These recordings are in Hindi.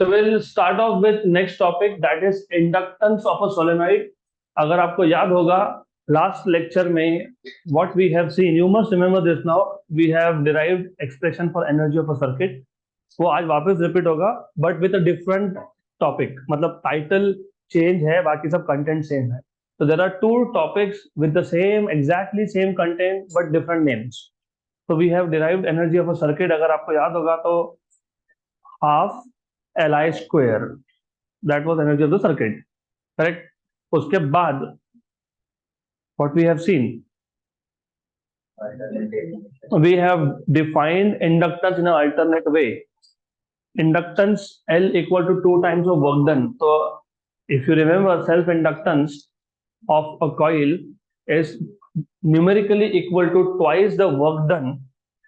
So we'll start off with next topic, that is inductance of a solenoid. अगर आपको याद होगा लास्ट लेक्चर में what we have seen, you must remember this now. We have derived expression for energy of a circuit. वो आज वापस रिपीट होगा but with a different topic, मतलब टाइटल चेंज है, बाकी सब कंटेंट सेम है. So there are two topics with the same exactly same content but different names. So we have derived energy of a circuit. अगर आपको याद होगा तो half Li square, that was energy of the circuit, correct? उसके बाद what we have seen, we have defined inductance in an alternate way. Inductance L equal to 2 times of work done. So if you remember, self inductance of a coil is numerically equal to twice the work done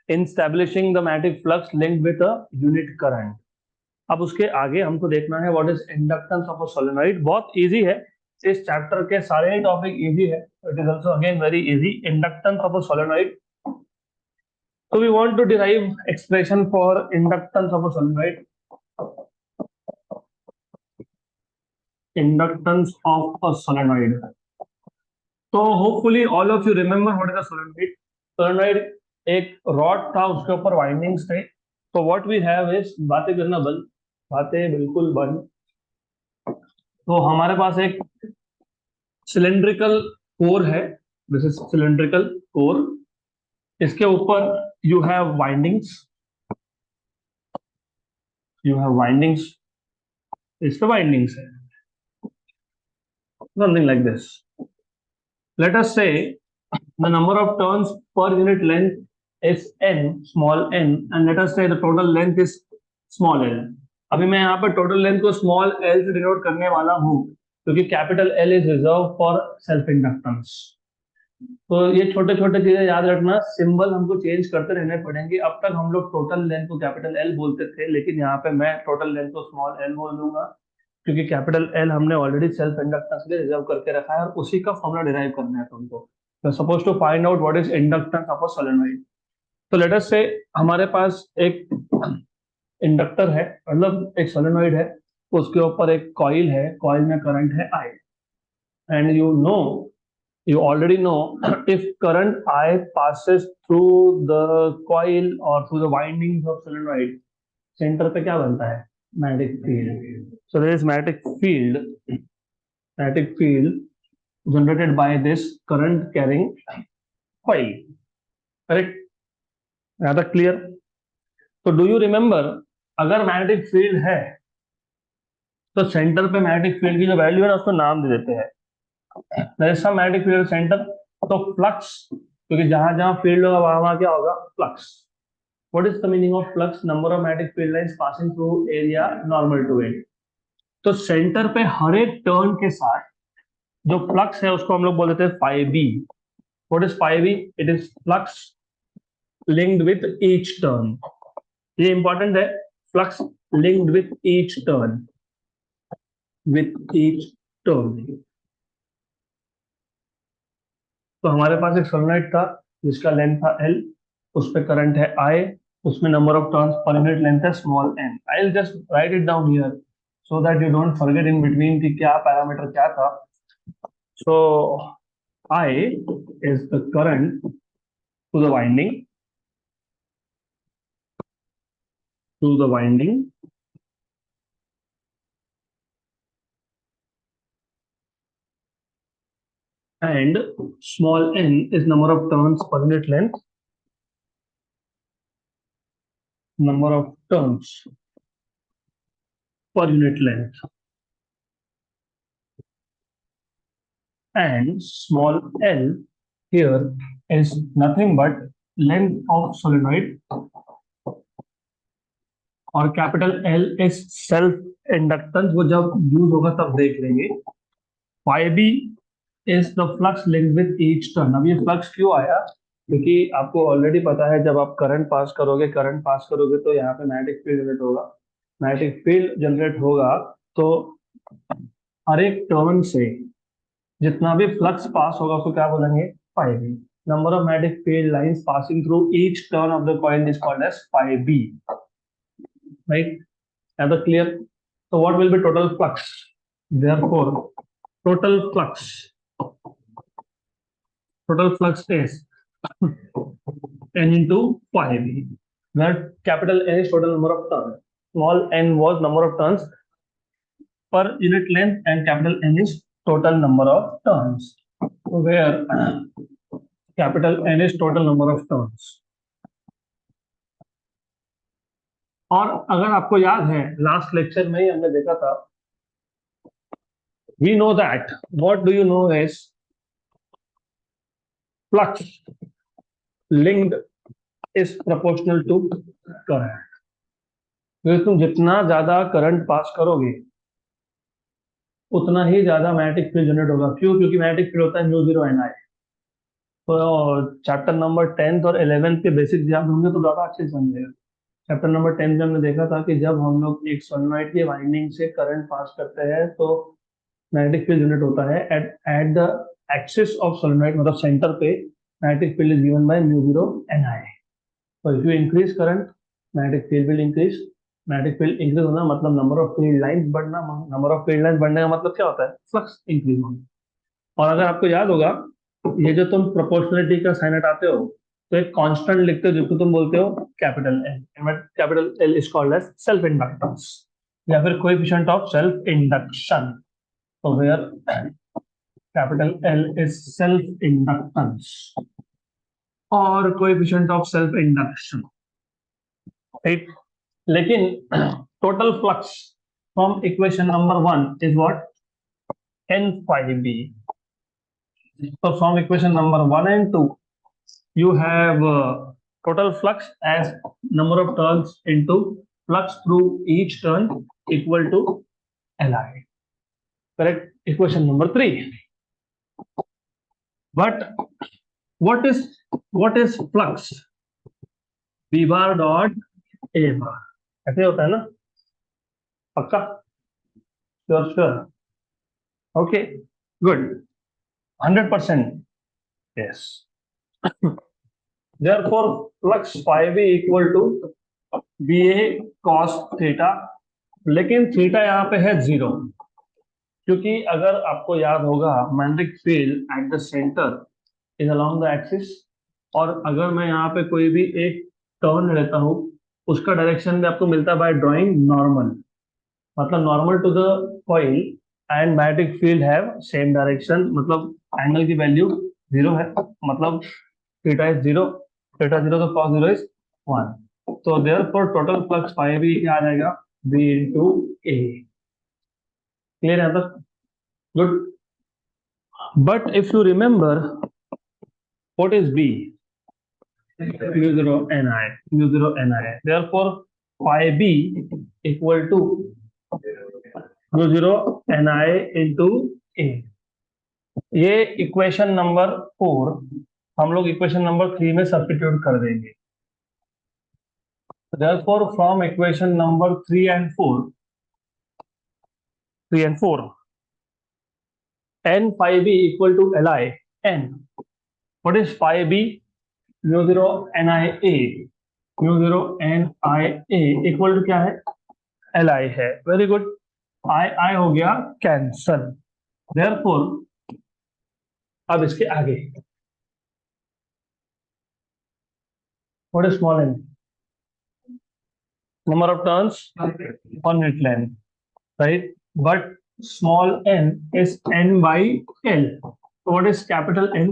in establishing the magnetic flux linked with a unit current. अब उसके आगे हमको देखना है what is inductance of a solenoid. बहुत इजी है, इस चैप्टर के सारे टॉपिक इजी है. It is also again very easy. Inductance of a solenoid. So we want to derive expression for inductance of a solenoid. Inductance of a solenoid. So hopefully all of you remember what is a solenoid. Solenoid एक रॉड था, उसके ऊपर वाइंडिंग्स थे. तो व्हाट वी हैव इज, बातें करना बंद, बातें बिल्कुल बंद. तो हमारे पास एक सिलेंड्रिकल कोर है. This is cylindrical core. इसके ऊपर you have windings. You have windings. इस पे वाइंडिंग्स है, something like this. Let us say the number of turns per unit length is n, small n, and let us say the total length is small l. अभी मैं यहाँ पर टोटल लेंथ को स्मॉल l से डिनोट करने वाला हूँ क्योंकि capital L is reserved for self inductance. तो ये छोटे छोटे चीजें याद रखना, सिंबल हमको चेंज करते रहने पड़ेंगे. अब तक हम लोग टोटल लेंथ को कैपिटल एल बोलते थे, लेकिन यहाँ पे मैं टोटल लेंथ को स्मॉल एल बोल दूंगा क्योंकि कैपिटल एल हमने ऑलरेडी सेल्फ इंडक्टेंस के लिए रिजर्व करके रखा है और उसी का फॉर्मूला डिराइव करना है तुमको. तो suppose to find out what is inductance of a solenoid. तो लेट अस से हमारे पास एक इंडक्टर है, मतलब एक सोलेनॉइड है, उसके ऊपर एक कॉइल है, कॉइल में करंट है I. And you already know if current I passes through the coil or through the windings of solenoid, center पे क्या बनता है? Magnetic field. So there is magnetic field generated by this current carrying coil, correct? यहाँ तक clear? तो do you remember, अगर magnetic field है तो सेंटर पे magnetic field की जो वैल्यू है ना, उसको नाम दे देते हैं. there is some magnetic field center. तो फ्लक्स, क्योंकि जहां जहां फील्ड होगा वहां वहां क्या होगा? Flux. What is the meaning of flux? Number of magnetic field lines passing through area normal to it. तो सेंटर पे हर एक टर्न के साथ जो फ्लक्स है उसको हम लोग बोल देते हैं phi B. What is phi B? It is flux linked with each turn. ये इंपॉर्टेंट है, flux linked with each turn, with each turn. तो हमारे पास एक सोलेनॉइड था जिसका लेंथ था L, उस पे करंट है I, उसमें number of turns per unit length है small n. I will just write it down here so that you don't forget in between कि क्या पैरामीटर क्या था. So I is the current to the winding, to the winding, and small n is number of turns per unit length, number of turns per unit length, and small l here is nothing but length of solenoid, और capital L is self inductance. वो जब यूज होगा तब देख लेंगे. Phi B is the flux linked with each turn. अब ये फ्लक्स क्यों आया? क्योंकि आपको ऑलरेडी पता है जब आप करंट पास करोगे तो यहाँ पे मैग्नेटिक फील्ड जनरेट होगा. मैग्नेटिक फील्ड जनरेट होगा तो हर एक टर्न से जितना भी फ्लक्स पास होगा उसको क्या बोलेंगे? Phi B. Number of magnetic field lines passing through each turn of the coil is called as phi B, right? Are they clear? So what will be total flux? Therefore total flux is n into phi b, where capital N is total number of turns, small n was number of turns per unit length, and capital N is total number of turns, where capital N is total number of turns. और अगर आपको याद है लास्ट लेक्चर में ही हमने देखा था, we know that what do you know is flux linked is proportional to current. तो तुम जितना ज्यादा करंट पास करोगे उतना ही ज्यादा मैग्नेटिक फील्ड जनरेट होगा। क्यों? क्योंकि मैग्नेटिक फील्ड होता है म्यू जीरो एन आई। तो चैप्टर नंबर 10th और 11th के बेसिक याद होंगे तो ज्यादा अच्छे से समझेगा। चैप्टर नंबर 10 में हमने देखा था कि जब हम लोग एक सोलेनोइड की वाइंडिंग से करंट पास करते हैं तो मैग्नेटिक फील्ड जनरेट होता है at the axis of solenoid, मतलब सेंटर पे magnetic field is given by mu zero N I. तो if you increase current magnetic field will increase. Magnetic field increase होना मतलब नंबर ऑफ फील्ड लाइंस बढ़ना, नंबर ऑफ फील्ड लाइंस बढ़ने का मतलब क्या होता है? फ्लक्स इंक्रीज होना। और अगर आपको याद होगा ये जो तुम प्रोपोर्शनलिटी का साइन हटाते हो तो एक कांस्टेंट लिखते हो जिसको तुम बोलते हो capital L, capital L is called as self inductance या फिर कोएफिशिएंट ऑफ सेल्फ इंडक्शन। तो where capital L is self inductance और coefficient of self induction, right. लेकिन total flux from equation number 1 is what? n phi b. So from equation number 1 and 2 you have total flux as number of turns into flux through each turn equal to Li. Correct? Equation number 3. But what is flux? B bar dot A bar. ऐसे होता है ना? पक्का? Sure. Okay, good. 100%. Yes. Therefore, flux phi b equal to BA cos theta, लेकिन थीटा यहाँ पे है 0, क्योंकि अगर आपको याद होगा magnetic field at the centre is along the axis, और अगर मैं यहाँ पे कोई भी एक टर्न लेता हूँ उसका डायरेक्शन भी आपको मिलता है बाय ड्राइंग नॉर्मल, मतलब normal to the coil and magnetic field have same direction, मतलब एंगल की वैल्यू 0 है, मतलब थीटा इज 0, थीटा 0 तो cos 0 इज 1। तो देयरफॉर टोटल फ्लक्स फाई भी क्या आ जाएगा? B into A। क्लियर है तक? Good. But if you remember what is B? mu 0 ni। Therefore phi b equal to mu 0 ni into A। ये इक्वेशन नंबर 4 हम लोग इक्वेशन नंबर 3 में सब्स्टिट्यूट कर देंगे। Therefore from equation number 3 and 4 n phi b equal to Li n। What is phi b? mu 0 nia। mu 0 nia equal to क्या है? Li है। Very good. I हो गया कैंसल। Therefore अब इसके आगे what is small n? Number of turns per unit length, right? But small n is n by L. So what is capital N?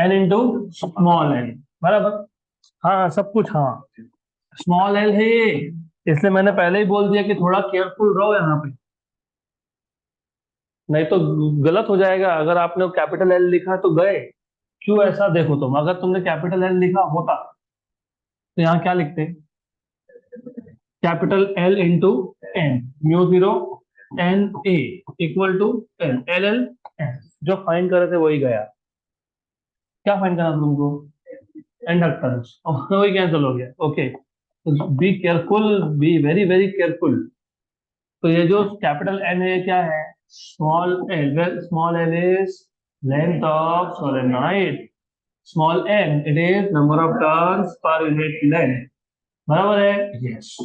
n into small n, बराबर? हाँ सब कुछ, हाँ स्मॉल एल है ये, इसलिए मैंने पहले ही बोल दिया कि थोड़ा केयरफुल रहो यहाँ पे, नहीं तो गलत हो जाएगा। अगर आपने कैपिटल एल लिखा तो गए। क्यों ऐसा? देखो तुम, अगर तुमने कैपिटल एल लिखा होता तो यहाँ क्या लिखते? Capital L into N, mu 0 N A equal to L L L N. जो फाइंड कर रहे थे वही गया। क्या फाइंड करना तुमको? इंडक्टेंस, वही कैंसिल हो गया। Okay, be careful, be very very careful. तो ये जो कैपिटल एन है क्या है? Small L. Well small L is length of solenoid, small N it is number of turns per unit length, बराबर है? Yes.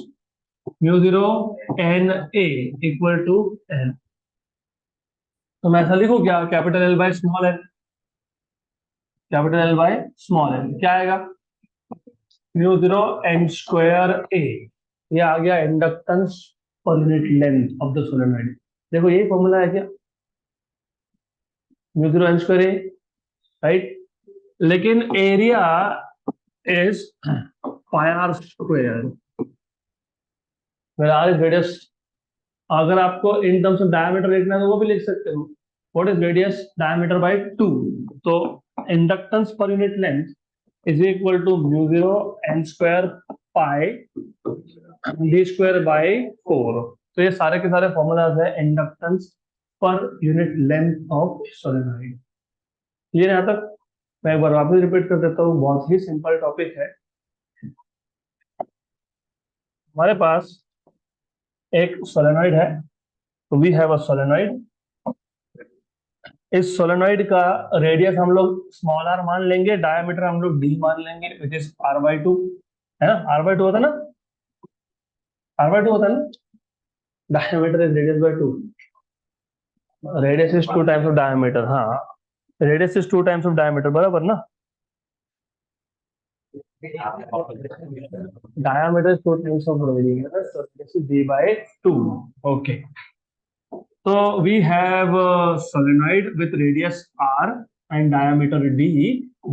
Mu zero N A equal to N. तो मैं ऐसा लिखूं क्या, capital L by small L, capital L by small L क्या आएगा, म्यू जीरो एन स्क्वायर ए, ये आ गया inductance per unit length of the solenoid. देखो यही फॉर्मूला है क्या, mu zero N square A, right. लेकिन area is pi R square, radius. अगर आपको इन टर्म्स ऑफ डायमीटर लिखना है तो वो भी लिख सकते हो, what is radius diameter by 2। तो inductance per unit length is equal to mu zero N square pi D square by 4। तो ये सारे के सारे फॉर्मूलाज है inductance per unit length of solenoid. Clear यहाँ तक? मैं एक बार वापस रिपीट कर देता हूँ, बहुत ही सिंपल टॉपिक है। हमारे पास एक सोलेनोइड है, तो वी हैव अ सोलेनोइड। इस सोलेनोइड का रेडियस हम लोग स्मॉल आर मान लेंगे, डायमीटर हम लोग डी मान लेंगे, which is R by two, है ना, आर बाई टू होता है ना, आर बाई टू होता है ना, diameter is radius by two, radius is two times of diameter, हाँ, radius is two times of diameter, बराबर ना, diameter is two times of radius, so this is d by 2, okay. So we have a solenoid with radius r and diameter d.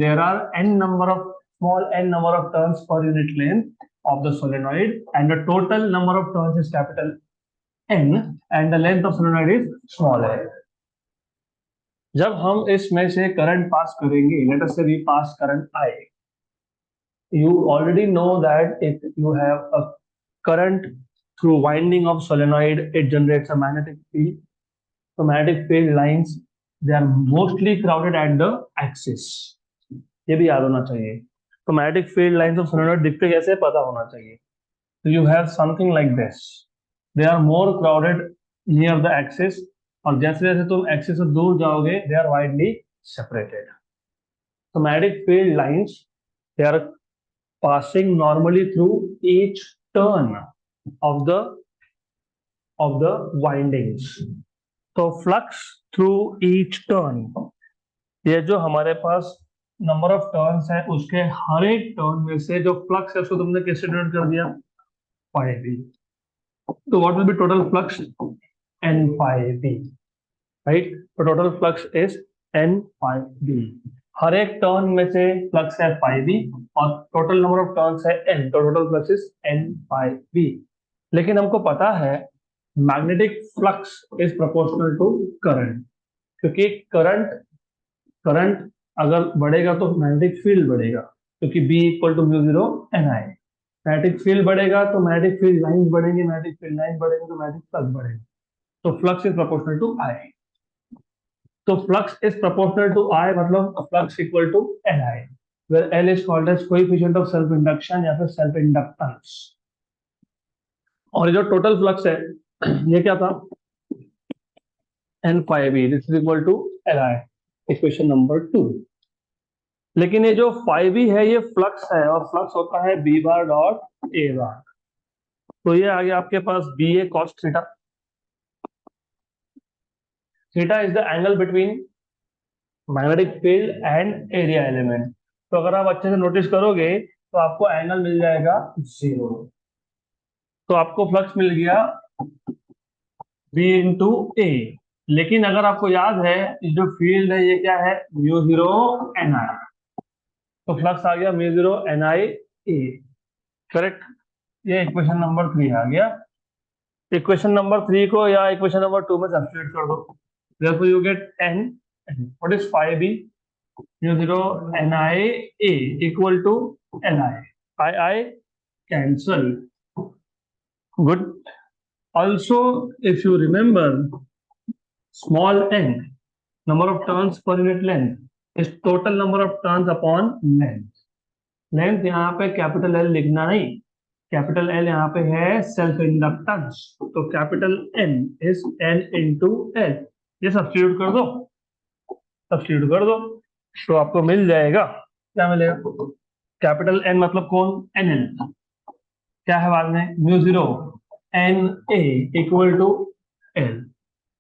There are n number of small n number of turns per unit length of the solenoid, and the total number of turns is capital N, and the length of solenoid is small n. जब हम इसमें से करंट पास करेंगे, let us say we pass current I, you already know that if you have a current through winding of solenoid, it generates a magnetic field. So magnetic field lines, they are mostly crowded at the axis, ये भी याद होना चाहिए। तो magnetic field lines of solenoid दिखते कैसे पता होना चाहिए। So you have something like this, they are more crowded near the axis, और जैसे जैसे तुम एक्सिस से दूर जाओगे they are widely separated. So magnetic field lines, they are passing normally through each turn of the windings. तो फ्लक्स थ्रू ईच टर्न, ये जो हमारे पास नंबर ऑफ टर्न्स है उसके हर एक टर्न में से जो फ्लक्स है उसको तुमने कैसे डिनोट कर दिया, फाई बी। तो what will be total flux, n phi B, right. तो total flux is n phi B, हर एक टर्न में से फ्लक्स है फाई बी और टोटल नंबर ऑफ टर्न्स है एन, तो total flux is n phi B. लेकिन हमको पता है magnetic flux is proportional to current, क्योंकि करंट करंट अगर बढ़ेगा तो मैग्नेटिक फील्ड बढ़ेगा, क्योंकि B equal to mu zero N I. Magnetic field बढ़ेगा तो मैग्नेटिक फील्ड लाइंस बढ़ेंगे, मैग्नेटिक फील्ड लाइन बढ़ेगा तो मैग्नेटिक फ्लक्स बढ़ेगा। तो flux is proportional to I, तो flux is proportional to I मतलब flux equal to N I, where L is called as coefficient of self induction या फिर सेल्फ इंडक्टेंस। और ये जो टोटल फ्लक्स है ये क्या था, N phi B, this is equal to L I, equation number 2। लेकिन ये जो फाई बी है ये फ्लक्स है और फ्लक्स होता है बी बार डॉट ए बार। तो ये आ गया आपके पास B A cos theta, theta is the angle between magnetic field and area element. तो अगर आप अच्छे से नोटिस करोगे तो आपको एंगल मिल जाएगा 0, तो आपको फ्लक्स मिल गया बी इंटू ए। लेकिन अगर आपको याद है जो फील्ड है ये क्या है, म्यू जीरो एन आई, तो फ्लक्स आ गया म्यू जीरो एन आई ए, करेक्ट। ये इक्वेशन नंबर 3 आ गया। इक्वेशन नंबर 3 को या इक्वेशन नंबर 2 में सब्स्टिट्यूट कर दो, therefore you get n, what is phi b, mu 0 ni a equal to ni, I cancel, good. Also if you remember, small n, number of turns per unit length is total number of turns upon length. Length यहाँ पे कैपिटल एल लिखना नहीं, कैपिटल एल यहाँ पे है सेल्फ इंडक्टेंस, तो capital N is N into L, ये सब्स्टिट्यूट कर दो, सब्स्टिट्यूट कर दो तो आपको मिल जाएगा, क्या मिलेगा, कैपिटल एन मतलब कौन, एन एन, क्या है बाद में mu zero N A equal to L,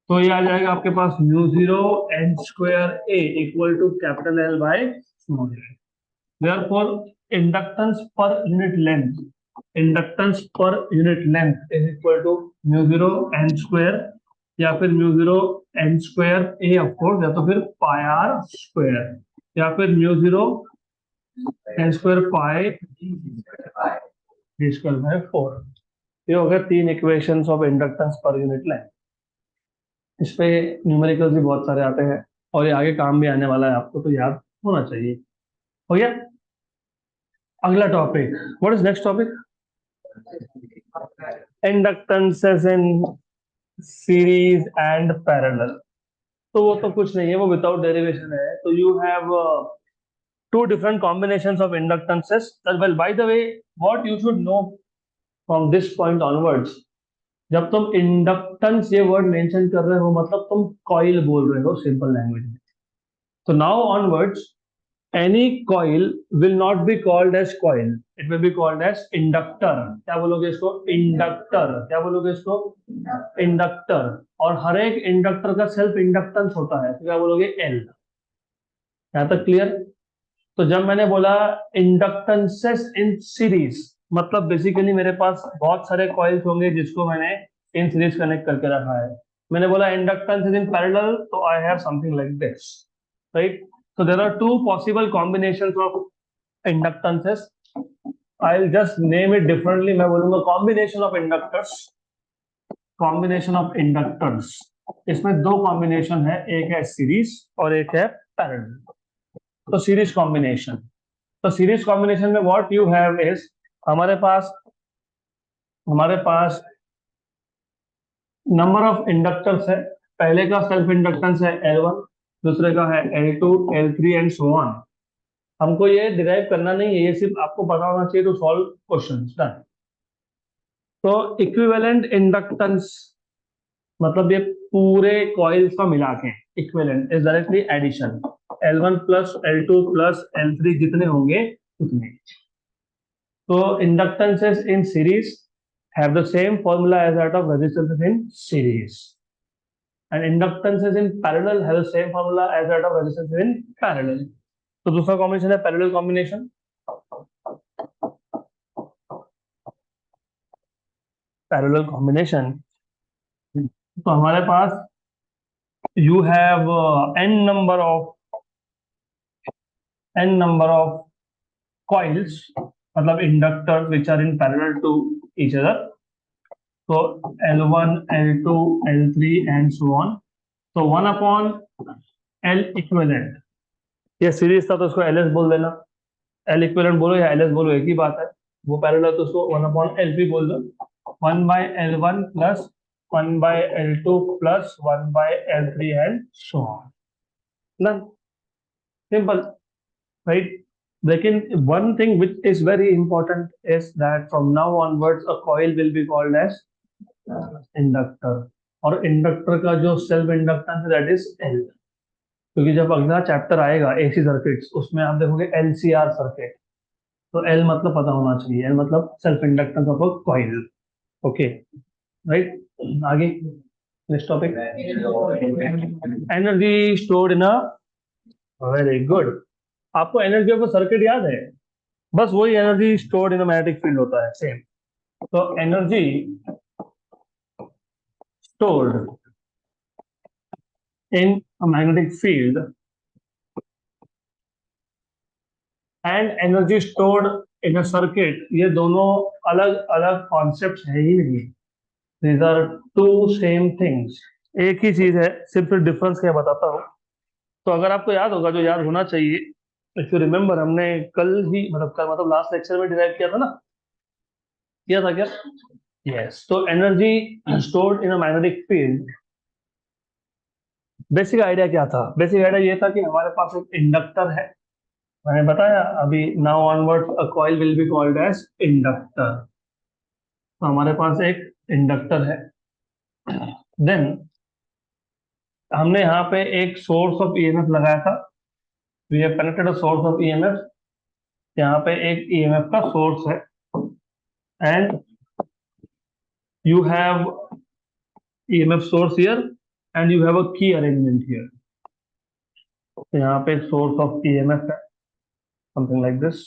तो ये आ जाएगा आपके पास mu zero N square A equal to capital L by small l. Therefore inductance per unit length, inductance per unit length is equal to mu zero N square, या फिर mu zero N square A of course, या तो फिर पाई आर स्क्वायर, या फिर mu zero N square pi D square by 4। ये हो गया तीन equations of inductance per unit length. इस पे न्यूमेरिकल्स भी बहुत सारे आते हैं और ये आगे काम भी आने वाला है, आपको तो याद होना चाहिए। हो गया। अगला topic, what is next topic? Inductances in series and parallel. तो वो तो कुछ नहीं है, वो विदाउट डेरिवेशन है। तो you have two different combinations of inductances. Well, by the way, what you should know from this point onwards, जब तुम इंडक्टेंस ये वर्ड मेंशन कर रहे हो मतलब तुम कॉइल बोल रहे हो सिंपल लैंग्वेज में। तो now onwards any coil will not be called as coil, it will be called as inductor. क्या बोलोगे इसको? इंडक्टर। क्या बोलोगे इसको? इंडक्टर। और हर एक इंडक्टर का सेल्फ इंडक्टेंस होता है, तो क्या बोलोगे? एल। यहाँ तक क्लियर? तो जब मैंने बोला इंडक्टेंसेस इन सीरीज, मतलब बेसिकली मेरे पास बहुत सारे कॉइल्स होंगे जिसको मैंने इन सीरीज कनेक्ट करके रखा है। मैंने बोला इंडक्टेंसेस इन पैरेलल, तो I have something like this, right? So there are two possible combinations of inductances. I'll just name it differently. मैं बोलूंगा combination of inductors. Combination of inductors. इसमें दो कॉम्बिनेशन है, एक है सीरीज और एक है पैरेलल। तो सीरीज कॉम्बिनेशन, तो सीरीज कॉम्बिनेशन में व्हाट यू हैव इज, हमारे पास नंबर ऑफ इंडक्टर्स है। पहले का सेल्फ इंडक्टेंस है L1, दूसरे का है L2, L3 and so on. हमको ये डिराइव करना नहीं है, ये सिर्फ आपको पता होना चाहिए टू सॉल्व क्वेश्चंस। डन। तो इक्विवेलेंट इंडक्टेंस मतलब ये पूरे कॉइल्स का मिला के, equivalent is directly addition, L1 plus L2 plus L3 जितने होंगे उतने। तो inductances in series have the same formula as that of resistances in series, and inductances in parallel have the same formula as that of resistance in parallel. तो दूसरा कॉम्बिनेशन है पैरेलल कॉम्बिनेशन। पैरेलल कॉम्बिनेशन, तो हमारे पास you have n number of coils, मतलब inductors which are in parallel to each other. तो L1, L2, L3 and so on. तो 1 upon L equivalent, ये सीरीज था तो इसको LS बोल देना। L equivalent बोलो या LS बोलो, एक ही बात है। वो पैरेलल तो उसको 1 upon LP बोल दो। 1 by L1 plus 1 by L2 plus 1 by L3 and so on. Done. Simple, right? लेकिन one thing which is very important is that from now onwards a coil will be called as inductor, और इंडक्टर का जो सेल्फ इंडक्टेंस है दैट इज एल। क्योंकि जब अगला चैप्टर आएगा एसी सर्किट्स, उसमें आप देखोगे एलसीआर सर्किट, तो एल मतलब पता होना चाहिए, एल मतलब self inductance of a coil. Okay, right? आगे next topic, energy stored in a, very good. आपको एनर्जी ऑफ अ सर्किट याद है? बस वही energy stored in a magnetic field होता है, सेम। तो energy stored in a magnetic field and energy stored in a circuit, ये दोनों अलग अलग कॉन्सेप्ट है ही नहीं। These are two same things, एक ही चीज है, सिर्फ डिफरेंस क्या बताता हूँ। तो अगर आपको याद होगा, जो याद होना चाहिए, इफ यू रिमेम्बर, हमने कल ही मतलब लास्ट लेक्चर में डिराइव किया था ना, किया था क्या? यस। तो energy stored in a magnetic field, basic idea क्या था? बेसिक आइडिया ये था कि हमारे पास एक इंडक्टर है, मैंने बताया अभी, now onwards a coil will be called as inductor. तो हमारे पास एक इंडक्टर है, देन हमने यहाँ पे एक सोर्स ऑफ ईएमएफ लगाया था, we have connected a source of EMF. यहाँ पे एक ईएमएफ का सोर्स है, and you have EMF source here and you have a key arrangement here. तो यहाँ पे source of EMF है, something like this.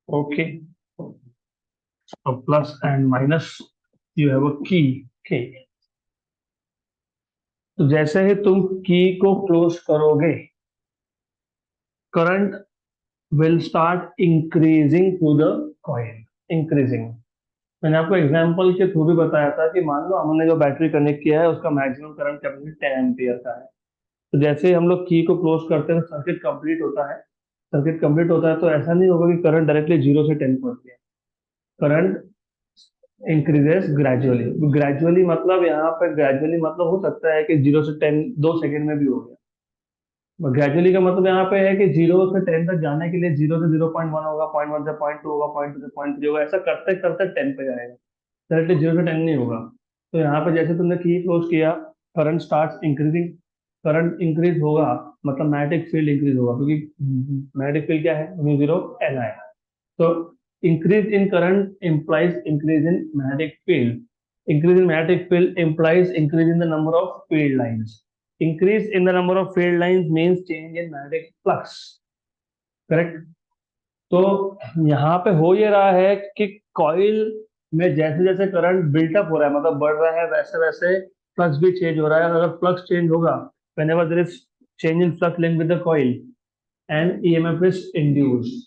Okay. So plus and minus, you have a key K. तो जैसे ही तुम की को क्लोज करोगे, current will start increasing through the coil, increasing. मैंने आपको एग्जांपल के थ्रू भी बताया था कि मान लो हमने जो बैटरी कनेक्ट किया है उसका मैक्सिमम करंट कैपेसिटी 10 एम्पियर का है। तो जैसे ही हम लोग की को क्लोज करते हैं सर्किट कंप्लीट होता है। सर्किट कंप्लीट होता है तो ऐसा नहीं होगा कि करंट डायरेक्टली 0 से 10 पहुंच गया। Current increases gradually. ग्रेजुअली मतलब यहाँ पे ग्रेजुअली मतलब हो सकता है कि 0 से 10 2 सेकंड में भी हो गया। ग्रेजुअली का मतलब यहाँ पे है कि 0 से 10 तक जाने के लिए 0 से 0.1 होगा, 0.1 से 0.2 होगा, 0.2 से 0.3 होगा, ऐसा करते करते 10 पे जाएगा। डायरेक्टली 0 से 10 नहीं होगा। तो यहाँ पे जैसे तुमने की क्लोज किया, current start increasing. Current increase होगा मतलब मैग्नेटिक फील्ड इंक्रीज होगा, क्योंकि मैग्नेटिक फील्ड क्या है, म्यू जीरो एन आई। तो increase in current implies increase in magnetic field. Increase in magnetic field implies increase in the number of field lines. Increase in the number of field lines means change in magnetic flux. Correct? तो यहाँ पे हो ये रहा है कि कॉइल में जैसे जैसे करंट बिल्टअप हो रहा है, मतलब बढ़ रहा है, वैसे वैसे फ्लक्स भी चेंज हो रहा है। अगर फ्लक्स चेंज होगा, whenever there is change in flux linked with the coil, and EMF is induced.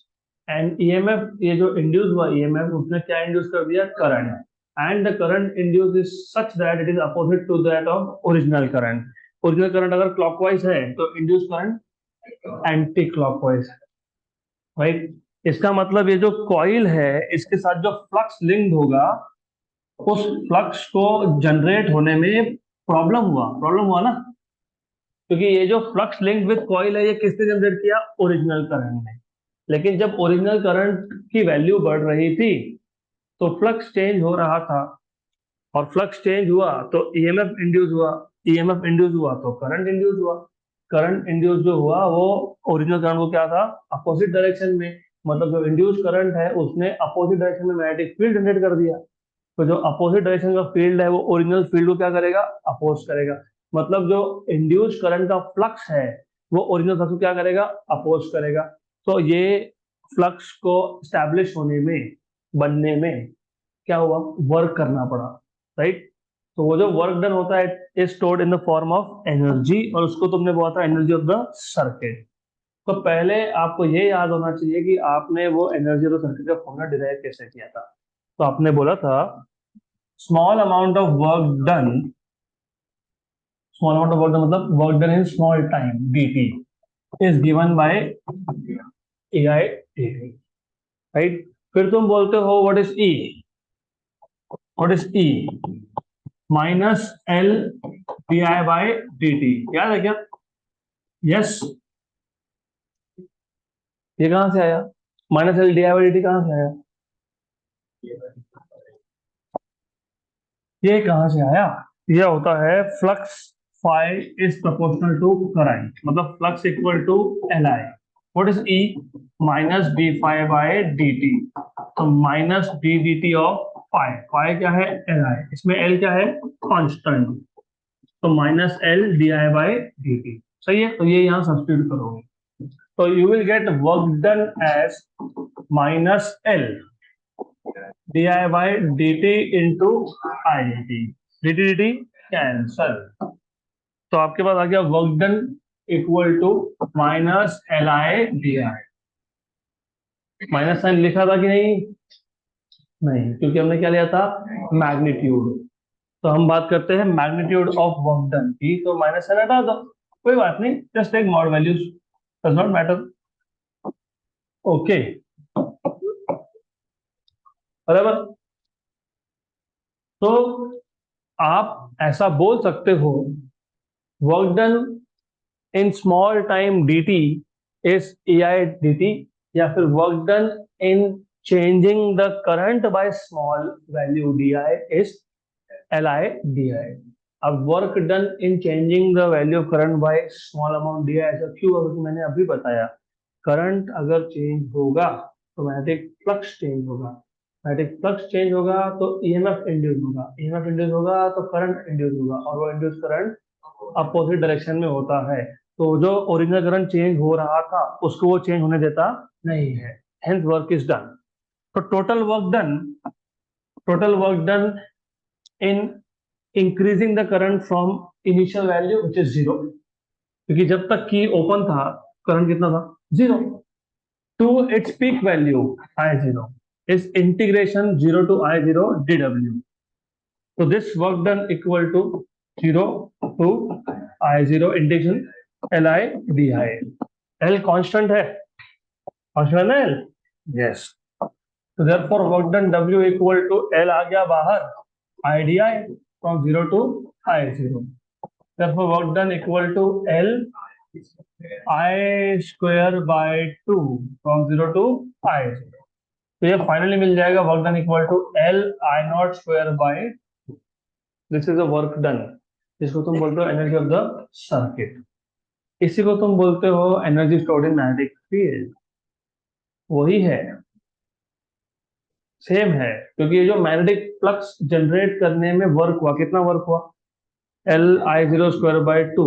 And EMF, ये जो इंड्यूस हुआ ईएमएफ, उसने क्या इंड्यूस कर दिया, current. And the current induce is such that it is opposite to that of original current. Original current अगर क्लॉकवाइज है तो इंड्यूस करंट एंटी क्लॉकवाइज है, राइट। इसका मतलब ये जो कॉइल है इसके साथ जो फ्लक्स लिंक्ड होगा, उस फ्लक्स को जनरेट होने में प्रॉब्लम हुआ ना, क्योंकि ये जो फ्लक्स लिंक्ड विद कॉइल है ये किसने जनरेट किया, ओरिजिनल करंट ने। लेकिन जब ओरिजिनल करंट की वैल्यू बढ़ रही थी तो फ्लक्स चेंज हो रहा था, और फ्लक्स चेंज हुआ तो ईएमएफ इंड्यूस हुआ, ईएमएफ इंड्यूस हुआ तो करंट इंड्यूस हुआ। करंट इंड्यूस जो हुआ वो ओरिजिनल करंट को क्या था, अपोजिट डायरेक्शन में, मतलब जो इंड्यूस करंट है उसने अपोजिट डायरेक्शन में मैग्नेटिक फील्ड जनरेट कर दिया। तो जो अपोजिट डायरेक्शन का फील्ड है वो ओरिजिनल फील्ड को क्या करेगा, अपोज करेगा। मतलब जो इंड्यूस करंट का फ्लक्स है वो ओरिजिनल फ्लक्स को क्या करेगा, अपोज करेगा। तो ये फ्लक्स को स्टैब्लिश होने में, बनने में क्या हुआ, वर्क करना पड़ा, राइट। तो वो जो वर्क डन होता है is stored in the form of energy, और उसको तुमने बोला था एनर्जी ऑफ द सर्किट। तो पहले आपको ये याद होना चाहिए कि आपने वो एनर्जी ऑफ द सर्किट का फॉर्मूला डिराइव कैसे किया था। तो आपने बोला था small amount of work done, small amount of work done मतलब work done in small time dt is given by AI dt, right. फिर तुम बोलते हो what is E, what is E, minus L di by dt, याद है क्या, यस। ये कहां से आया, minus L di by dt कहां से आया, ये कहां से आया, ये होता है flux phi is proportional to current, मतलब flux equal to Li। What is E, minus D phi by D T. तो minus D D T of phi, phi क्या है, Li, इसमें L क्या है, कांस्टेंट, तो minus L D I by D T, सही है। तो ये यहाँ सब्स्टिट्यूट करोगे तो you will get work done as minus L D I by D T into I D T, D T D T cancel. तो आपके पास आ गया work done equal to minus L I D I. Minus sign लिखा था कि नहीं, नहीं, क्योंकि हमने क्या लिया था, मैग्नीट्यूड। तो हम बात करते हैं मैग्नीट्यूड ऑफ वर्क डन की, तो माइनस साइन हटा दो, कोई बात नहीं, just take mod values, does not matter, okay, बराबर। तो आप ऐसा बोल सकते हो work done in small time dt is ei dt, या फिर work done in changing the current by small value di is li di। अब work done in changing the value of current by small amount di ऐसा क्यों, क्योंकि मैंने अभी बताया करंट अगर चेंज होगा तो मैग्नेटिक फ्लक्स चेंज होगा, मैग्नेटिक फ्लक्स चेंज होगा तो ईएमएफ इंड्यूस होगा, ईएमएफ इंड्यूस होगा तो करंट इंड्यूस होगा, और वो इंड्यूस करंट अपोजिट डायरेक्शन में होता है। तो जो ओरिजिनल करंट चेंज हो रहा था उसको वो चेंज होने देता नहीं है, हेंस वर्क इज डन। तो total work done in increasing the current from initial value which is zero, क्योंकि जब तक की ओपन था करंट कितना था, zero, to its peak value I zero, is integration zero to I zero D W. तो this work done equal to zero to I zero integration L I D I. L constant है, कांस्टेंट है एल, यस। तो therefore work done W equal to L आ गया बाहर, I D I from zero to I zero. therefore work done equal to L I square by 2 from 0 to I 0। तो ये फाइनली मिल जाएगा work done equal to L I naught square by, this is a work done, जिसको तुम बोलते हो एनर्जी ऑफ द सर्किट। इसी को तुम बोलते हो energy stored in magnetic field. वही है, सेम है, क्योंकि ये जो मैग्नेटिक फ्लक्स जनरेट करने में वर्क हुआ, कितना वर्क हुआ, L I zero square by 2।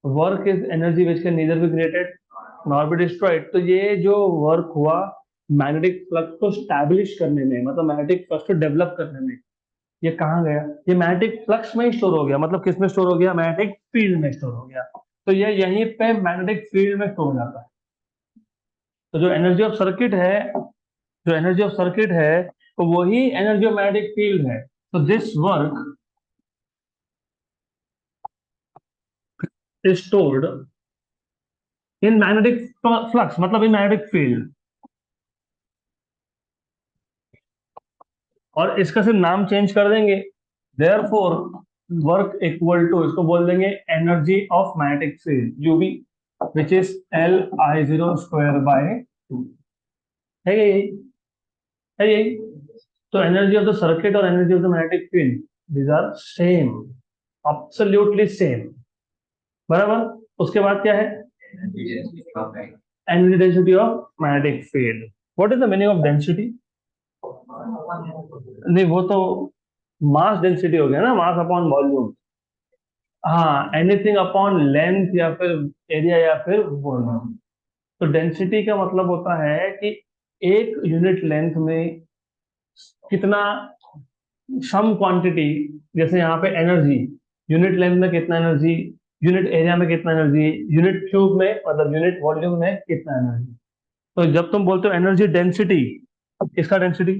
Work is energy which can neither be created nor be destroyed. तो ये जो वर्क हुआ मैग्नेटिक फ्लक्स को स्टैब्लिश करने में, मतलब मैग्नेटिक फ्लक्स को डेवलप करने में, ये कहाँ गया, ये मैग्नेटिक फ्लक्स में ही स्टोर हो गया, मतलब किस में स्टोर हो गया, मैग्नेटिक फील्ड में स्टोर हो गया। तो ये यहीं पे मैग्नेटिक फील्ड में स्टोर हो जाता है। तो जो एनर्जी ऑफ सर्किट है, जो एनर्जी ऑफ सर्किट है, तो वही एनर्जी ऑफ मैग्नेटिक फील्ड है। तो this work is stored in magnetic flux, मतलब इन मैग्नेटिक फील्ड। और इसका सिर्फ नाम चेंज कर देंगे, देयरफॉर वर्क इक्वल टू, इसको बोल देंगे energy of magnetic field U B, which is L I zero square by 2। है यही, है यही। तो एनर्जी ऑफ द सर्किट और energy of the magnetic field, these are same, absolutely same, बराबर। उसके बाद क्या है, energy density of magnetic field. What is the meaning of density, नहीं वो तो मास डेंसिटी हो गया ना, मास अपॉन वॉल्यूम। हाँ, एनीथिंग अपॉन लेंथ या फिर एरिया या फिर वॉल्यूम। तो डेंसिटी का मतलब होता है कि एक यूनिट लेंथ में कितना, सम क्वांटिटी, जैसे यहाँ पे एनर्जी, यूनिट लेंथ में कितना एनर्जी, यूनिट एरिया में कितना एनर्जी, यूनिट क्यूब में मतलब यूनिट वॉल्यूम में कितना एनर्जी। तो जब तुम बोलते हो एनर्जी डेंसिटी, किसका डेंसिटी,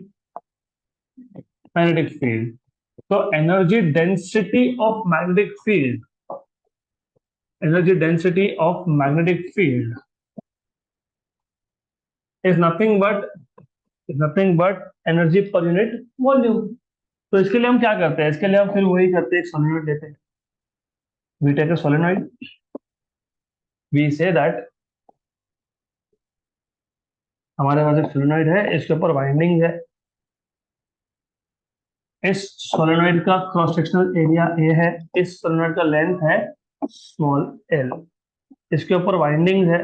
मैग्नेटिक फील्ड। तो energy density of magnetic field, energy density of magnetic field is nothing but energy per unit volume। तो इसके लिए हम क्या करते हैं, इसके लिए हम फिर वही करते हैं, एक सोलेनोइड लेते हैं, we take a solenoid, we say that हमारे पास एक सोलेनोइड है, इसके ऊपर वाइंडिंग है, इस सोलेनोइड का क्रॉस सेक्शनल एरिया ए है, इस सोलेनोइड का लेंथ है स्मॉल एल, इसके ऊपर वाइंडिंग है,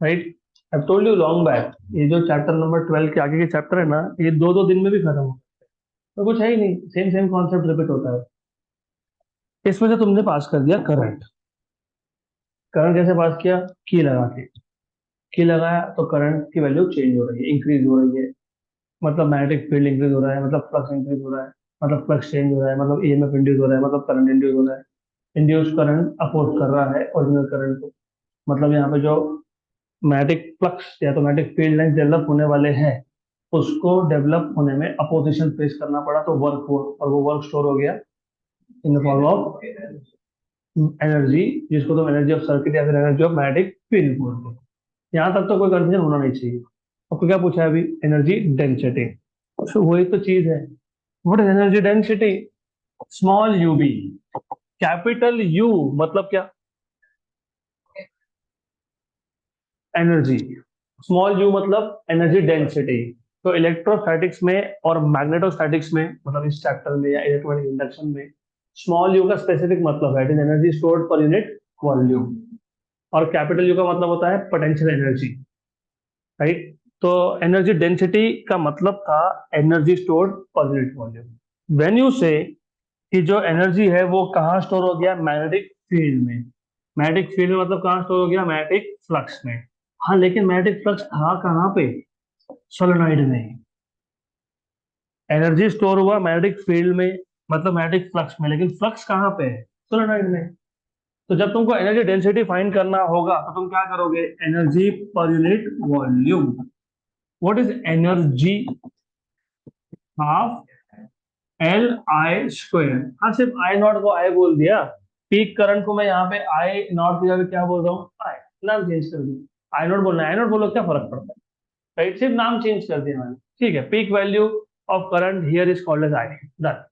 right. I told you long back, ये जो चैप्टर नंबर 12 के आगे के चैप्टर है ना, ये दो दो दिन में भी खत्म हो, तो कुछ है ही नहीं, सेम सेम कॉन्सेप्ट रिपीट होता है। इसमें से तुमने पास कर दिया करंट, करंट कैसे पास किया, की लगा के, की लगाया तो करंट की वैल्यू चेंज हो रही है, इंक्रीज हो रही है, मतलब मैग्नेटिक फील्ड इंक्रीज हो रहा है, मतलब फ्लक्स इंक्रीज हो रहा है, मतलब फ्लक्स चेंज हो रहा है, मतलब ईएमएफ इंड्यूस हो रहा है, मतलब करंट इंड्यूस हो रहा है। इंड्यूस करंट अपोज कर रहा है ओरिजिनल करंट को, मतलब यहाँ पे जो मैग्नेटिक फ्लक्स या तो मैग्नेटिक फील्ड लाइन डेवलप होने वाले हैं, उसको डेवलप होने में अपोजिशन फेस करना पड़ा, तो वर्क हुआ, और वो वर्क स्टोर हो गया in the form of energy, जिसको तुम एनर्जी ऑफ सर्किट या फिर एनर्जी ऑफ मैग्नेटिक फील्ड बोलते हो। यहाँ तक तो कोई कंफ्यूजन होना नहीं चाहिए। आपको क्या पूछा है अभी, एनर्जी डेंसिटी, तो वही तो चीज है। What is energy density, small U B, capital U मतलब क्या, एनर्जी, स्मॉल यू मतलब एनर्जी डेंसिटी। तो इलेक्ट्रोस्टैटिक्स में और मैग्नेटोस्टैटिक्स में, मतलब इस चैप्टर में या इलेक्ट्रोमैग्नेटिक इंडक्शन में, स्मॉल यू का स्पेसिफिक मतलब है, it is energy stored per unit volume. और कैपिटल यू का मतलब होता है पोटेंशियल एनर्जी, राइट। तो एनर्जी डेंसिटी का मतलब था energy stored per unit volume. When you से कि जो एनर्जी है वो कहाँ स्टोर हो गया, मैग्नेटिक फील्ड में। मैग्नेटिक फील्ड में मतलब कहाँ स्टोर हो गया, मैग्नेटिक फ्लक्स में। हाँ, लेकिन मैग्नेटिक फ्लक्स था कहाँ पे, सोलेनॉइड में। एनर्जी स्टोर हुआ मैग्नेटिक फील्ड में, मतलब मैग्नेटिक फ्लक्स में, लेकिन फ्लक्स कहाँ पे है, सोलेनॉइड में। तो जब तुमको एनर्जी डेंसिटी फाइंड करना होगा तो तुम क्या करोगे, एनर्जी पर unit volume. What is energy, half L I square. हाँ, सिर्फ आई नॉट को आई बोल दिया। पीक करंट को मैं यहाँ पे आई नॉट की जगह क्या बोल रहा हूँ, आई। नाम चेंज कर दिया, आई नॉट बोलना है, आई नॉट बोलो क्या फर्क पड़ता है, राइट। सिर्फ नाम चेंज कर दिया मैंने, ठीक है। Peak value of current here is called as I, done.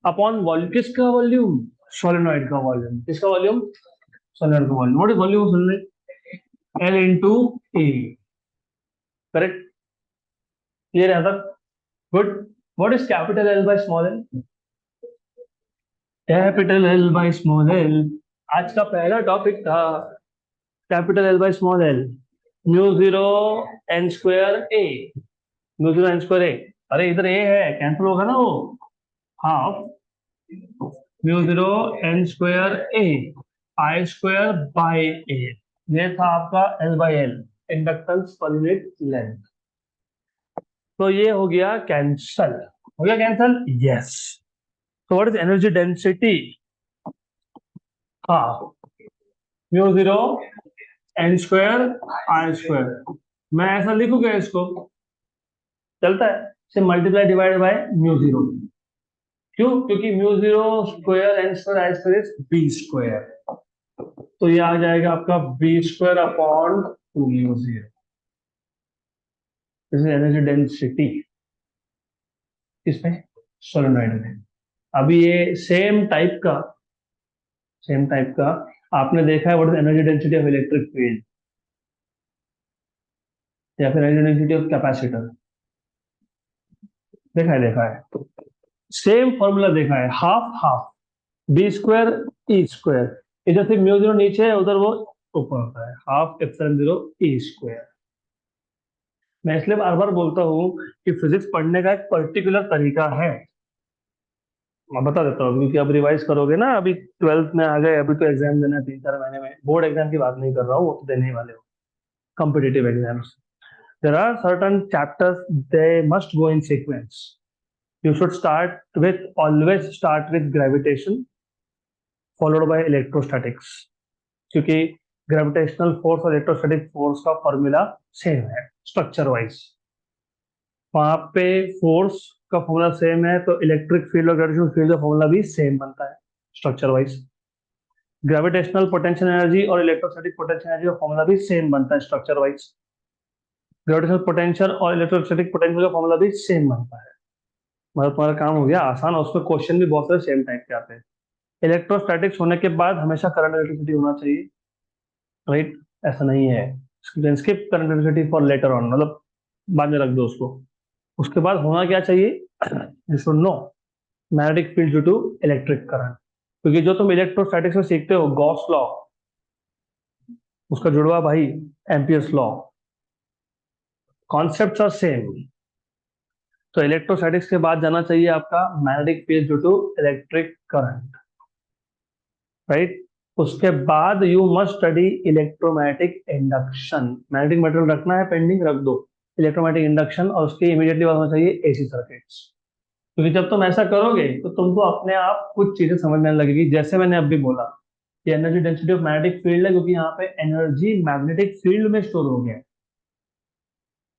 Upon volume, किसका वॉल्यूम, सोलेनॉइड का वॉल्यूम। किसका वॉल्यूम, सोलेनॉइड का volume. What is volume of solenoid, L into A, correct. Clear है तक, good. What is capital L by small L, capital L by small L. आज का पहला टॉपिक था capital L by small L, mu zero N square A, mu zero N square ए। अरे इधर ए है, कैंसिल होगा ना वो, half mu zero N square A I square by A. ये था आपका L by l, inductance per unit length. तो ये हो गया कैंसल, हो गया कैंसल, यस। तो व्हाट इज एनर्जी डेंसिटी, हाँ, mu zero N square I square. मैं ऐसा लिखूंगा इसको, चलता है, से multiply divide by mu zero. क्यों, क्योंकि mu zero square N square I square is B square. तो ये आ जाएगा आपका B square upon two mu zero. This is energy density, इसमें, सोलेनॉइड में। अभी ये सेम टाइप का आपने देखा है, what is energy density of electric field, या फिर एनर्जी डेंसिटी ऑफ कैपेसिटर, देखा है सेम फॉर्मूला देखा है, half half, B square E square. इधर से म्यू जीरो नीचे है, उधर वो ऊपर होता है, half epsilon zero E square. मैं इसलिए बार बार बोलता हूँ कि फिजिक्स पढ़ने का एक पर्टिकुलर तरीका है। मैं बता देता हूँ, क्योंकि अब रिवाइज करोगे ना, अभी ट्वेल्थ में आ गए, अभी तो एग्जाम देना है 3-4 महीने में। बोर्ड एग्जाम की बात नहीं कर रहा हूँ, वो तो देने ही वाले हो, competitive exams. There are certain chapters, they must go in sequence. You should always start with gravitation followed by electrostatics, क्योंकि ग्रेविटेशनल फोर्स और इलेक्ट्रोस्टैटिक फोर्स का फॉर्मूला सेम है स्ट्रक्चर वाइज। वहां पे फोर्स का फॉर्मूला सेम है, तो इलेक्ट्रिक फील्ड और ग्रेविटेशनल फील्ड का फॉर्मूला भी सेम बनता है structure wise. Gravitational potential energy और इलेक्ट्रोस्टैटिक पोटेंशियल एनर्जी का फॉर्मूला भी सेम बनता है स्ट्रक्चर वाइज। ग्रेविटेशनल पोटेंशियल और इलेक्ट्रोस्टैटिक पोटेंशियल का फॉर्मूला भी सेम बनता है। मतलब तुम्हारा काम हो गया आसान, और उसमें क्वेश्चन भी बहुत सारे सेम टाइप के आते हैं। इलेक्ट्रोस्टैटिक्स होने के बाद हमेशा करंट इलेक्ट्रिसिटी होना चाहिए, राइट। ऐसा नहीं है, skip current electricity for later on, मतलब बाद में रख दो उसको। उसके बाद होना क्या चाहिए, you should know magnetic field due to electric current. क्योंकि जो तुम इलेक्ट्रोस्टैटिक्स में सीखते हो, गॉस लॉ, उसका जुड़वा भाई Ampere's law, concepts are same. तो इलेक्ट्रोस्टैटिक्स के बाद जाना चाहिए आपका magnetic field due to electric current, right. उसके बाद you must study electromagnetic induction. Magnetic material रखना है पेंडिंग, रख दो, इलेक्ट्रोमैग्नेटिक इंडक्शन, और उसके इमीडिएटली बाद होना चाहिए एसी सर्किट्स। क्योंकि जब तुम ऐसा करोगे तो तुमको अपने आप कुछ चीजें समझ में आने लगेगी। जैसे मैंने अभी बोला कि energy density of magnetic field है, क्योंकि यहाँ पे एनर्जी मैग्नेटिक फील्ड में स्टोर हो गया,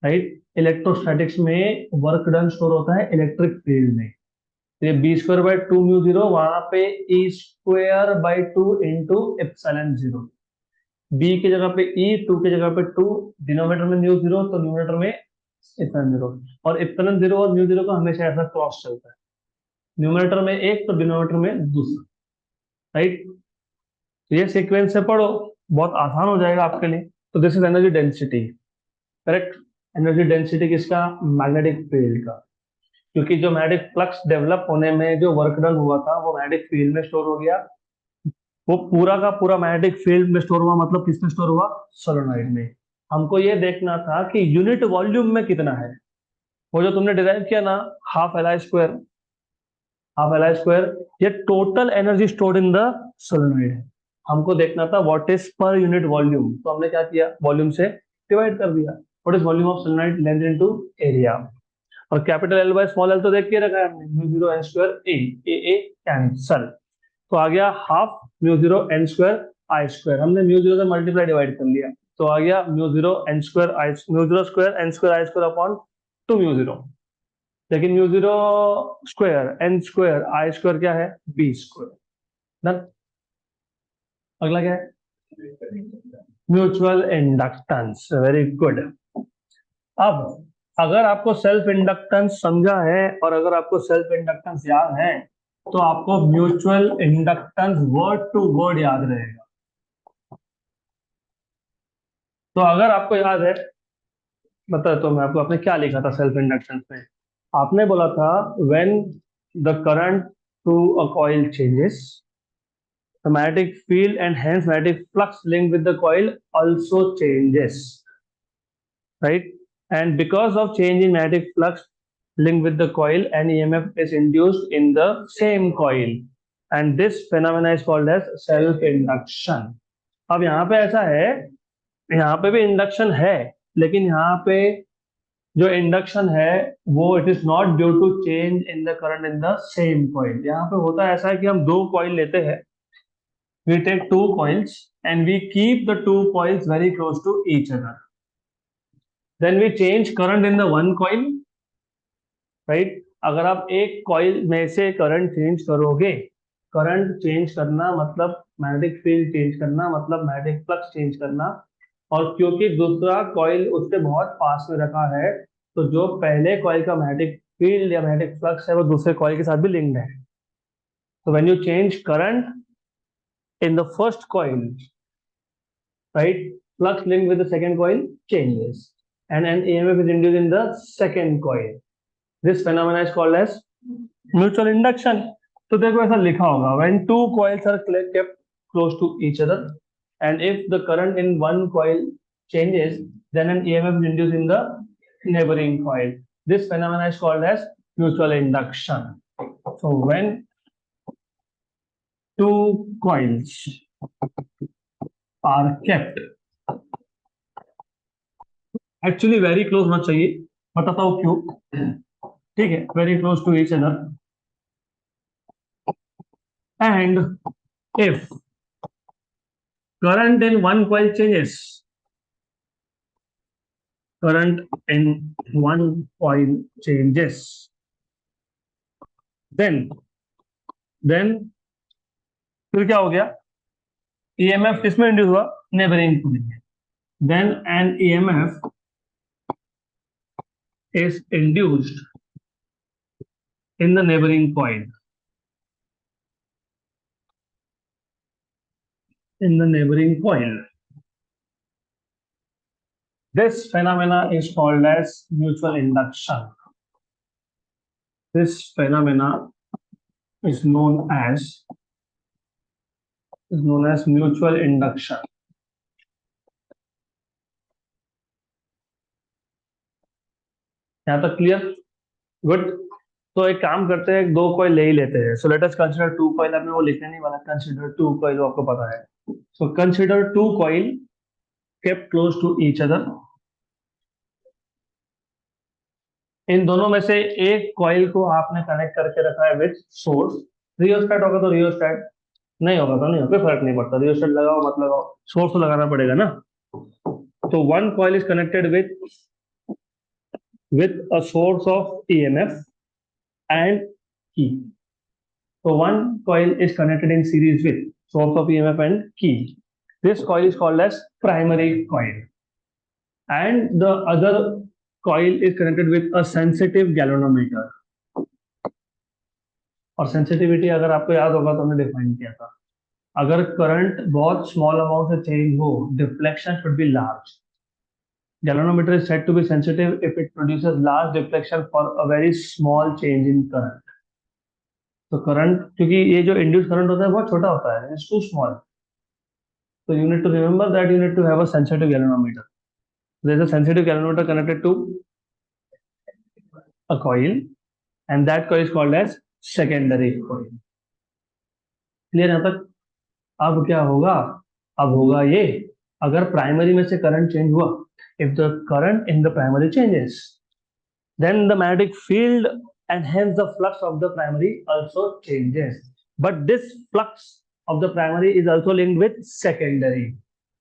राइट। इलेक्ट्रोस्टैटिक्स में वर्क डन स्टोर होता है इलेक्ट्रिक फील्ड में। तो ये B square by two mu zero, वहां पे E square by two into epsilon zero. B की जगह पे ई, टू की जगह पे टू, डिनोमिनेटर में म्यू जीरो तो न्यूमरेटर में एप्सिलॉन जीरो। और एप्सिलॉन जीरो और म्यू जीरो का हमेशा ऐसा क्रॉस चलता है, न्यूमरेटर में एक तो डिनोमिनेटर में दूसरा, राइट। तो ये सीक्वेंस से पढ़ो, बहुत आसान हो जाएगा आपके लिए। तो this is energy density, correct. Energy density किसका, मैग्नेटिक फील्ड का। क्योंकि जो मैग्नेटिक फ्लक्स डेवलप होने में जो वर्क डन हुआ था वो मैग्नेटिक फील्ड में स्टोर हो गया, वो पूरा का पूरा मैग्नेटिक फील्ड में स्टोर हुआ, मतलब किसमें स्टोर हुआ? सोलेनोइड में। हमको ये देखना था कि यूनिट वॉल्यूम में कितना है। वो जो तुमने डिराइव किया ना, half L I square, half L I square, ये total energy stored in the solenoid है। हमको देखना था what is per unit volume, तो हमने क्या किया, वॉल्यूम से डिवाइड कर दिया। What is volume of solenoid? Length into area. और capital L by small l तो देख के रखा है हमने, mu zero N square A cancel. तो आ गया half mu zero N square I square, हमने म्यू जीरो से मल्टीप्लाई डिवाइड कर लिया, तो आ गया mu zero N square I, mu zero square N square I square upon two mu zero. लेकिन mu zero square N square I square क्या है? B square. डन। अगला क्या है? Mutual inductance. Very good. अब अगर आपको सेल्फ इंडक्टेंस समझा है और अगर आपको सेल्फ इंडक्टेंस याद है, तो आपको mutual inductance word to word याद रहेगा। तो अगर आपको याद है, बता तो मैं आपको, आपने क्या लिखा था सेल्फ इंडक्टेंस में? आपने बोला था when the current through a coil changes, the magnetic field and hence magnetic flux linked with the coil also changes, right? And because of change in magnetic flux linked with the coil, an EMF is induced in the same coil, and this phenomena is called as self-induction. अब यहाँ पे ऐसा है, यहाँ पे भी इंडक्शन है, लेकिन यहाँ पे जो इंडक्शन है वो it is not due to change in the current in the same coil. यहाँ पे होता है ऐसा है कि हम दो कॉइल लेते हैं, we take two coils and we keep the two coils very close to each other. Then we change current in the one coil, right? अगर आप एक कॉइल में से करंट चेंज करोगे, करंट चेंज करना मतलब मैग्नेटिक फील्ड चेंज करना, मतलब मैग्नेटिक फ्लक्स चेंज करना। और क्योंकि दूसरा कॉइल उससे बहुत पास में रखा है, तो जो पहले कॉइल का मैग्नेटिक फील्ड या मैग्नेटिक फ्लक्स है वो दूसरे कॉइल के साथ भी लिंक्ड है। तो when you change current in the first coil, right, flux linked with the second coil changes and an EMF is induced in the second coil. This phenomena is called as mutual induction. तो देखो ऐसा लिखा होगा, when two coils are kept close to each other and if the current in one coil changes, then an EMF is induced in the neighboring coil. This phenomena is called as mutual induction. So when two coils are kept, actually very close होना चाहिए, बताता हूं क्यों। ठीक है, very close to each other, and if current in one coil changes, current in one coil changes, then then फिर क्या हो गया? ईएमएफ किसमें इंड्यूस हुआ? नेबरिंग कॉइल में। Then an EMF is induced in the neighboring coil, in the neighboring coil. This phenomena is called as mutual induction. This phenomena is known as mutual induction. यहाँ तक क्लियर? गुड। तो एक काम करते हैं, दो कॉइल ले ही लेते हैं। So let us consider two coil. आपने वो लिखने नहीं वाला, कंसीडर टू कॉइल, आपको पता है। So consider two coil kept close to each other. इन दोनों में से एक कॉइल को आपने कनेक्ट करके रखा है विद सोर्स। रियोस्टेट होगा तो रियोस्टेट, नहीं होगा तो नहीं होगा, कोई फर्क नहीं पड़ता। रियोस्टेट लगाओ मत लगाओ, सोर्स तो लगाना पड़ेगा ना। तो one coil is connected with a source of EMF and key. So one coil is connected in series with source of EMF and key. This coil is called as primary coil, and the other coil is connected with a sensitive galvanometer. और सेंसिटिविटी अगर आपको याद होगा तो हमने डिफाइन किया था, अगर करंट बहुत स्मॉल अमाउंट से चेंज हो, deflection should be large. Galvanometer is said to be sensitive if it produces large deflection for a very small change in current. तो करंट, क्योंकि ये जो इंड्यूस करंट होता है बहुत छोटा होता है, it's too small, so you need to remember that you need to have a sensitive galvanometer. There is a sensitive galvanometer connected to a coil, and that coil is called as secondary coil. Clear यहाँ तक? अब क्या होगा? अब होगा ये, अगर प्राइमरी में से करंट चेंज हुआ, if the current in the primary changes, then the magnetic field and hence the flux of the primary also changes. But this flux of the primary is also linked with secondary,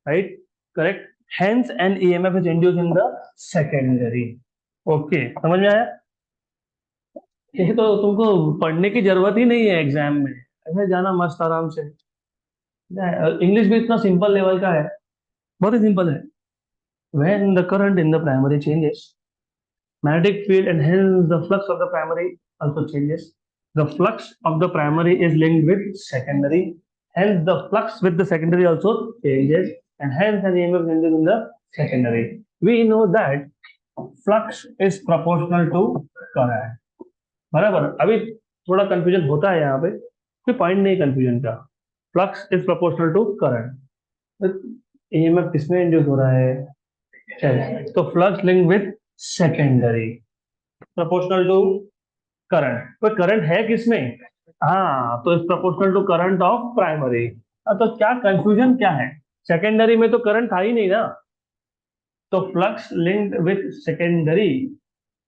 right? Correct? Hence an EMF is induced in the secondary. Okay, समझ में आया? ये तो तुमको पढ़ने की जरूरत ही नहीं है एग्जाम में, ऐसे जाना मस्त आराम से। इंग्लिश भी इतना सिंपल लेवल का है, बहुत ही सिंपल है। When the current in the primary changes, magnetic field and hence the flux of the primary also changes. The flux of the primary is linked with secondary, hence the flux with the secondary also changes, and hence an EMF is induced in the secondary. We know that flux is proportional to current. बराबर? अभी थोड़ा कंफ्यूजन होता है यहाँ पे, कोई पॉइंट नहीं कंफ्यूजन का। Flux is proportional to current, EMF किसमें इंड्यूस हो रहा है? चलिए, तो flux link with secondary, proportional to current. तो करंट है किसमें? हाँ, तो is proportional to current of primary. तो क्या कंफ्यूजन क्या है? सेकेंडरी में तो करंट था ही नहीं ना, तो flux linked with secondary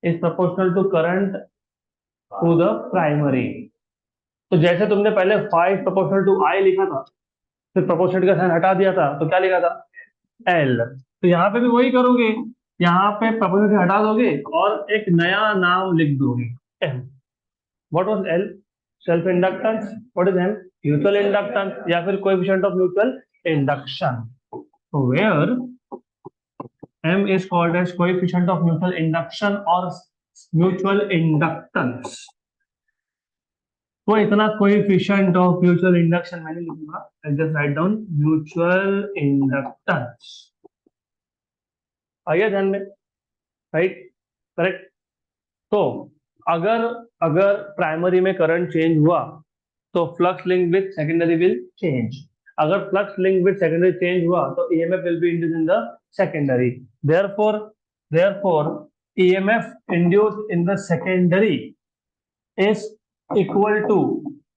is proportional to current to the primary. तो जैसे तुमने पहले 5 प्रोपोर्शनल टू आई लिखा था, फिर प्रोपोर्शनल का साइन हटा दिया था, तो क्या लिखा था? एल। तो यहाँ पे भी वही करोगे, यहाँ पे प्रोपोर्शनल हटा दोगे और एक नया नाम लिख दोगे, M. What was L? Self inductance. What is M? Mutual inductance, या फिर coefficient of mutual induction, where M is called as coefficient of mutual induction और म्यूचुअल इंडक्टेंस। तो इतना कोएफिशिएंट ऑफ म्यूचुअल इंडक्शन मैंने लिखूंगा, I just write down mutual inductance. आइए ध्यान में, राइट? करेक्ट। तो अगर अगर प्राइमरी में करंट चेंज हुआ तो flux link with secondary will change. अगर flux link with secondary change हुआ तो EMF will be induced in the secondary. Therefore EMF induced in the secondary is equal to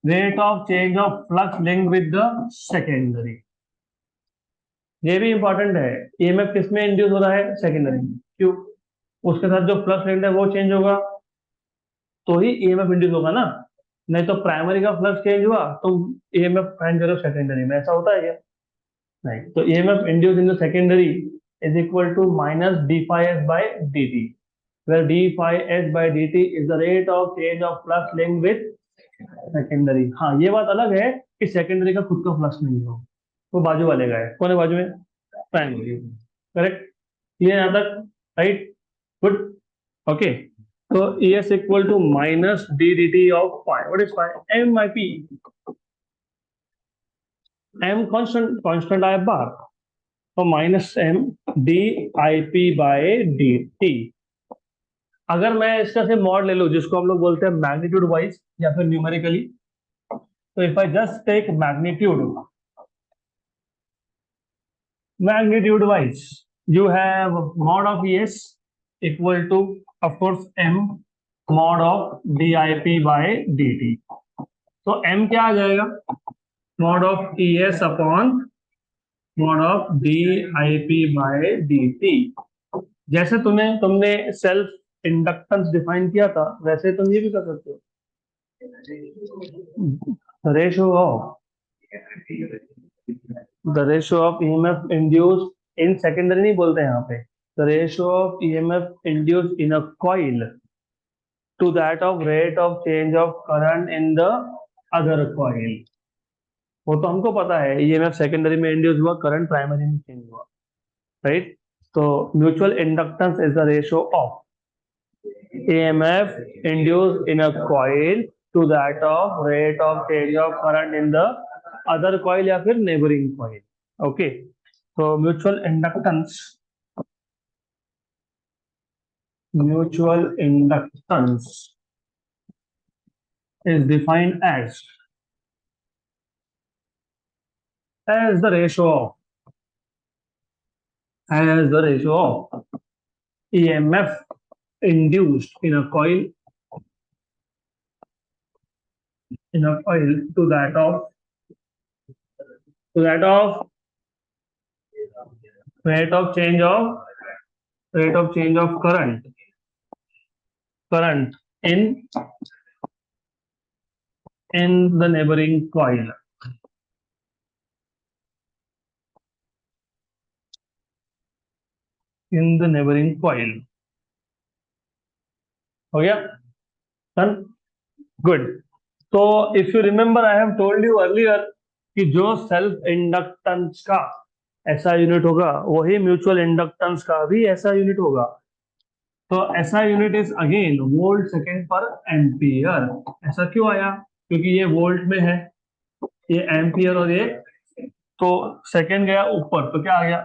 rate of change of flux linked with the secondary. ये भी इंपॉर्टेंट है, ईएमएफ किसमें इंड्यूस हो रहा है? सेकेंडरी में। क्यों? उसके साथ जो फ्लक्स लिंक्ड है वो चेंज होगा तो ही ईएमएफ इंड्यूस होगा ना, नहीं तो प्राइमरी का फ्लक्स चेंज हुआ तो ईएमएफ फाइंड करो सेकेंडरी में, ऐसा होता है क्या? नहीं। तो EMF induce in the secondary is equal to minus D phi S by D T, where d phi s by dt is the rate of change of flux linked with secondary. हाँ, ये बात अलग है कि सेकेंडरी का खुद का फ्लक्स नहीं हो, वो बाजू वाले का है। कौन है बाजू में? प्राइमरी। करेक्ट? ये यहाँ तक राइट? गुड। ओके, तो E S equal to minus D D T of phi. What is phi? M I P. M constant I bar, तो minus M D I P by D T. अगर मैं इसका से मॉड ले लूं, जिसको हम लोग बोलते हैं मैग्नीट्यूड वाइज या फिर न्यूमेरिकली, तो if I just take magnitude wise, you have mod of ES equal to of course m mod of DIP by DT। तो m क्या आ जाएगा? Mod of ES upon mod of DIP by DT। जैसे तुमने सेल्फ इंडक्टेंस डिफाइन किया था, वैसे तुम ये भी कर सकते हो, the ratio of EMF induced in secondary नहीं बोलते यहाँ पे, the ratio of EMF induced in a coil to that of rate of change of current in the other coil. वो तो हमको पता है, EMF सेकेंडरी में इंड्यूस हुआ, करंट प्राइमरी में चेंज हुआ, राइट? तो mutual inductance is the ratio of EMF induced in a coil to that of rate of change of current in the other coil या फिर neighboring coil. Okay, so mutual inductance is defined as the ratio of EMF induced in a coil to that of rate of change of current in the neighboring coil. In the neighboring coil. हो गया? Done? Good. So if you remember, I have told you earlier कि जो सेल्फ इंडक्टेंस का ऐसा यूनिट होगा वही म्यूचुअल इंडक्टेंस का भी ऐसा यूनिट होगा. तो ऐसा unit is again volt second पर एम्पियर. ऐसा क्यों आया? क्योंकि ये वोल्ट में है, ये एम्पियर और ये, तो सेकेंड गया ऊपर तो क्या आ गया?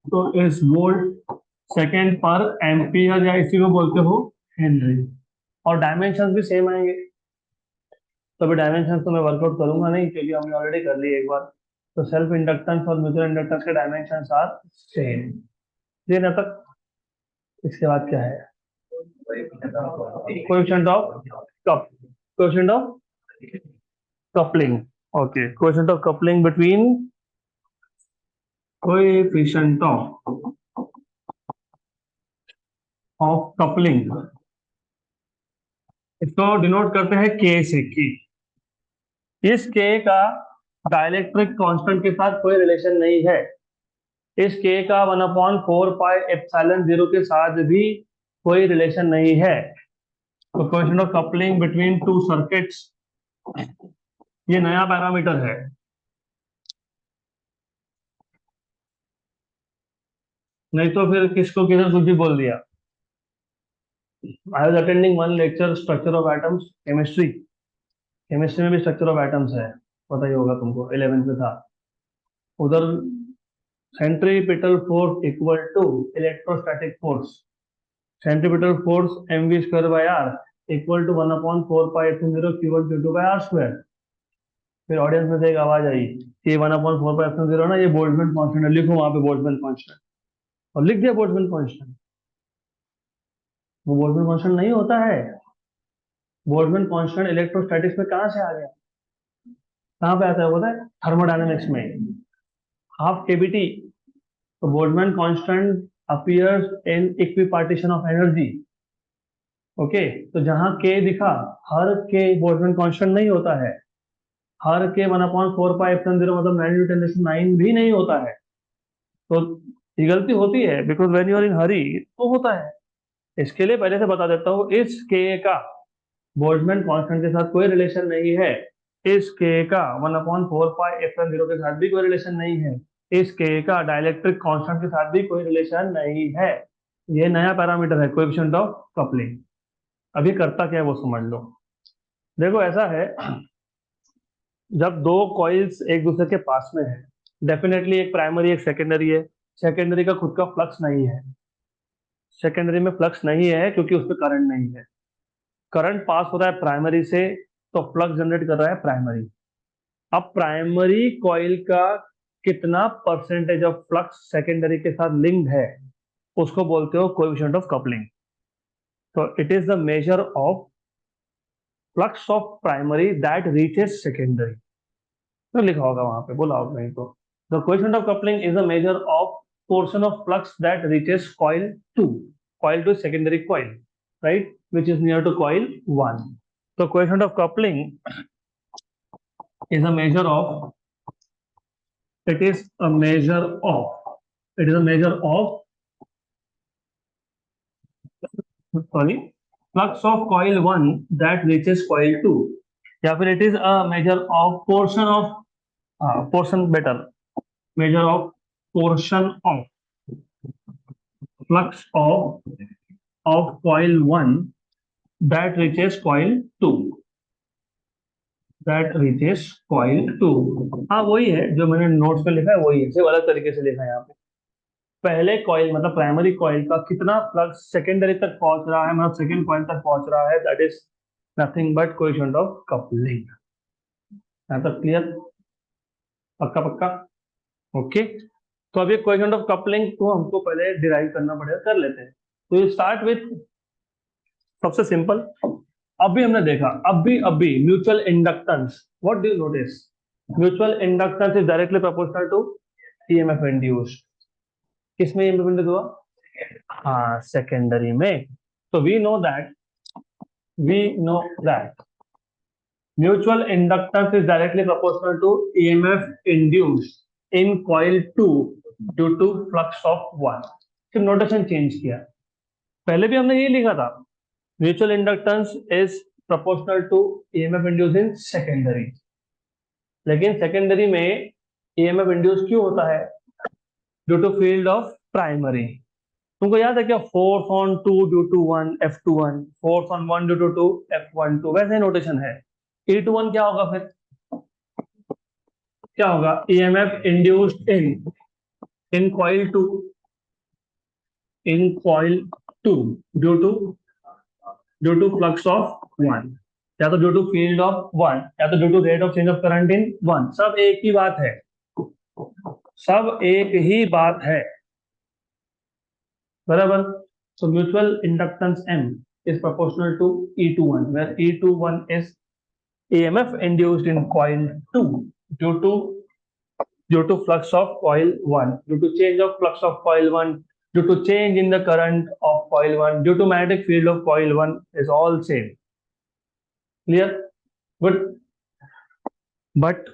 तो इस वोल्ट सेकेंड पर एम्पियर या इसी को बोलते हो हेनरी. और डायमेंशन भी सेम आएंगे. तो अभी डायमेंशन तो मैं वर्कआउट करूंगा नहीं क्योंकि हमने ऑलरेडी कर ली एक बार. तो सेल्फ इंडक्टेंस और म्यूचुअल इंडक्टेंस के डायमेंशन आर सेम. ये ना तक. इसके बाद क्या है? Coefficient of coefficient of coupling. Okay, coefficient of coupling between coefficient of coupling. इसको डिनोट करते हैं के से. की इस के का डाइलेक्ट्रिक कांस्टेंट के साथ कोई रिलेशन नहीं है. इस के का 1/4πε0 के साथ भी कोई रिलेशन नहीं है. तो coefficient of coupling between two circuits ये नया पैरामीटर है. नहीं तो फिर किसको किधर कुछ भी बोल दिया. I was attending one lecture structure of atoms chemistry. Chemistry में भी स्ट्रक्चर ऑफ एटम्स है, पता ही होगा तुमको, 11th में था. उधर centripetal force equal to electrostatic force. Centripetal force mv²/r equal to 1/4πε0 q1q2/r². फिर ऑडियंस में से एक आवाज आई कि 1/4πε0 ना ये बोल्ट्जमैन कांस्टेंट है, लिखो वहां पे बोल्ट्जमैन कांस्टेंट. और लिख दिया बोल्ट्जमैन कांस्टेंट. वो बोल्ट्जमैन कांस्टेंट नहीं होता है. बोल्ट्जमैन कांस्टेंट इलेक्ट्रोस्टैटिक्स में कहाँ से आ गया? कहाँ पे आता है पता है? थर्मोडायनेमिक्स में. Half KVT. तो Boltzmann constant appears in equipartition of energy. Okay, तो जहां के दिखा, हर के बोल्ट्जमैन कांस्टेंट नहीं होता है. हर के 1/4πε0 मतलब 9 भी नहीं होता है. तो ये गलती होती है because when you are in hurry तो होता है. इसके लिए पहले से बता देता हूँ, इस के का बोल्ट्जमैन कांस्टेंट के साथ कोई रिलेशन नहीं है. इस के का 1/4πε0 के साथ भी कोई रिलेशन नहीं है. इस के का डाइलेक्ट्रिक कांस्टेंट के साथ भी कोई रिलेशन नहीं है. ये नया पैरामीटर है कोएफिशिएंट ऑफ कपलिंग. अभी करता क्या है वो समझ लो. देखो ऐसा है, जब दो कॉइल्स एक दूसरे के पास में है, डेफिनेटली एक प्राइमरी एक सेकेंडरी है. सेकेंडरी का खुद का फ्लक्स नहीं है. सेकेंडरी में फ्लक्स नहीं है क्योंकि उस पर करंट नहीं है. करंट पास हो रहा है प्राइमरी से, तो फ्लक्स जनरेट कर रहा है प्राइमरी. अब प्राइमरी कॉइल का कितना परसेंटेज ऑफ फ्लक्स सेकेंडरी के साथ लिंक्ड है उसको बोलते हो कोएफिशिएंट ऑफ कपलिंग. तो it is the measure of flux of primary that reaches secondary. तो लिखा होगा वहां पे, बोला होगा नहीं तो. The coefficient of coupling is the measure of portion of flux that reaches coil 2. Coil 2 is secondary coil, right, which is near to coil 1. So coefficient of coupling is a measure of, it is a measure of flux of coil 1 that reaches coil 2. या फिर it is a measure of portion of flux of coil 1 that reaches coil 2. हाँ वही है जो मैंने नोट्स में लिखा है, वही है, सिर्फ अलग तरीके से लिखा है यहाँ पे. पहले कॉइल मतलब प्राइमरी कॉइल का कितना फ्लक्स सेकेंडरी तक पहुंच रहा है, मतलब सेकेंड कॉइल तक पहुंच रहा है, that is nothing but coefficient of coupling. यहाँ तक क्लियर? पक्का पक्का? ओके। तो अब ये कोएफिशिएंट ऑफ कपलिंग को हमको पहले डिराइव करना पड़ेगा, कर लेते हैं। तो यू स्टार्ट विथ सबसे सिंपल, अभी हमने देखा, अभी mutual inductance, what do you notice? Mutual inductance is directly proportional to EMF induced. किसमें ईएमएफ इंड्यूस हुआ? हाँ, सेकेंडरी में। तो we know that mutual inductance is directly proportional to EMF induced in coil 2 due to flux of 1। सिर्फ नोटेशन चेंज किया, पहले भी हमने ये लिखा था, mutual inductance is proportional to EMF induce in secondary. लेकिन सेकेंडरी में ईएमएफ इंड्यूस क्यों होता है? Due to field of primary. तुमको याद है क्या? Force on 2 due to 1 F21, force on 1 due to 2 F12, वैसे नोटेशन है। E21 क्या होगा फिर? क्या होगा? EMF induced in coil 2 due to flux of 1, या तो ड्यू टू फील्ड ऑफ 1, या तो due to rate of change of current in 1। सब एक ही बात है, सब एक ही बात है, बराबर। So mutual inductance M is proportional to E21, where E21 is EMF induced in coil 2 due to flux of coil 1, due to change of flux of coil 1, due to change in the current of coil 1, due to magnetic field of coil 1 is all same. Clear? Good. But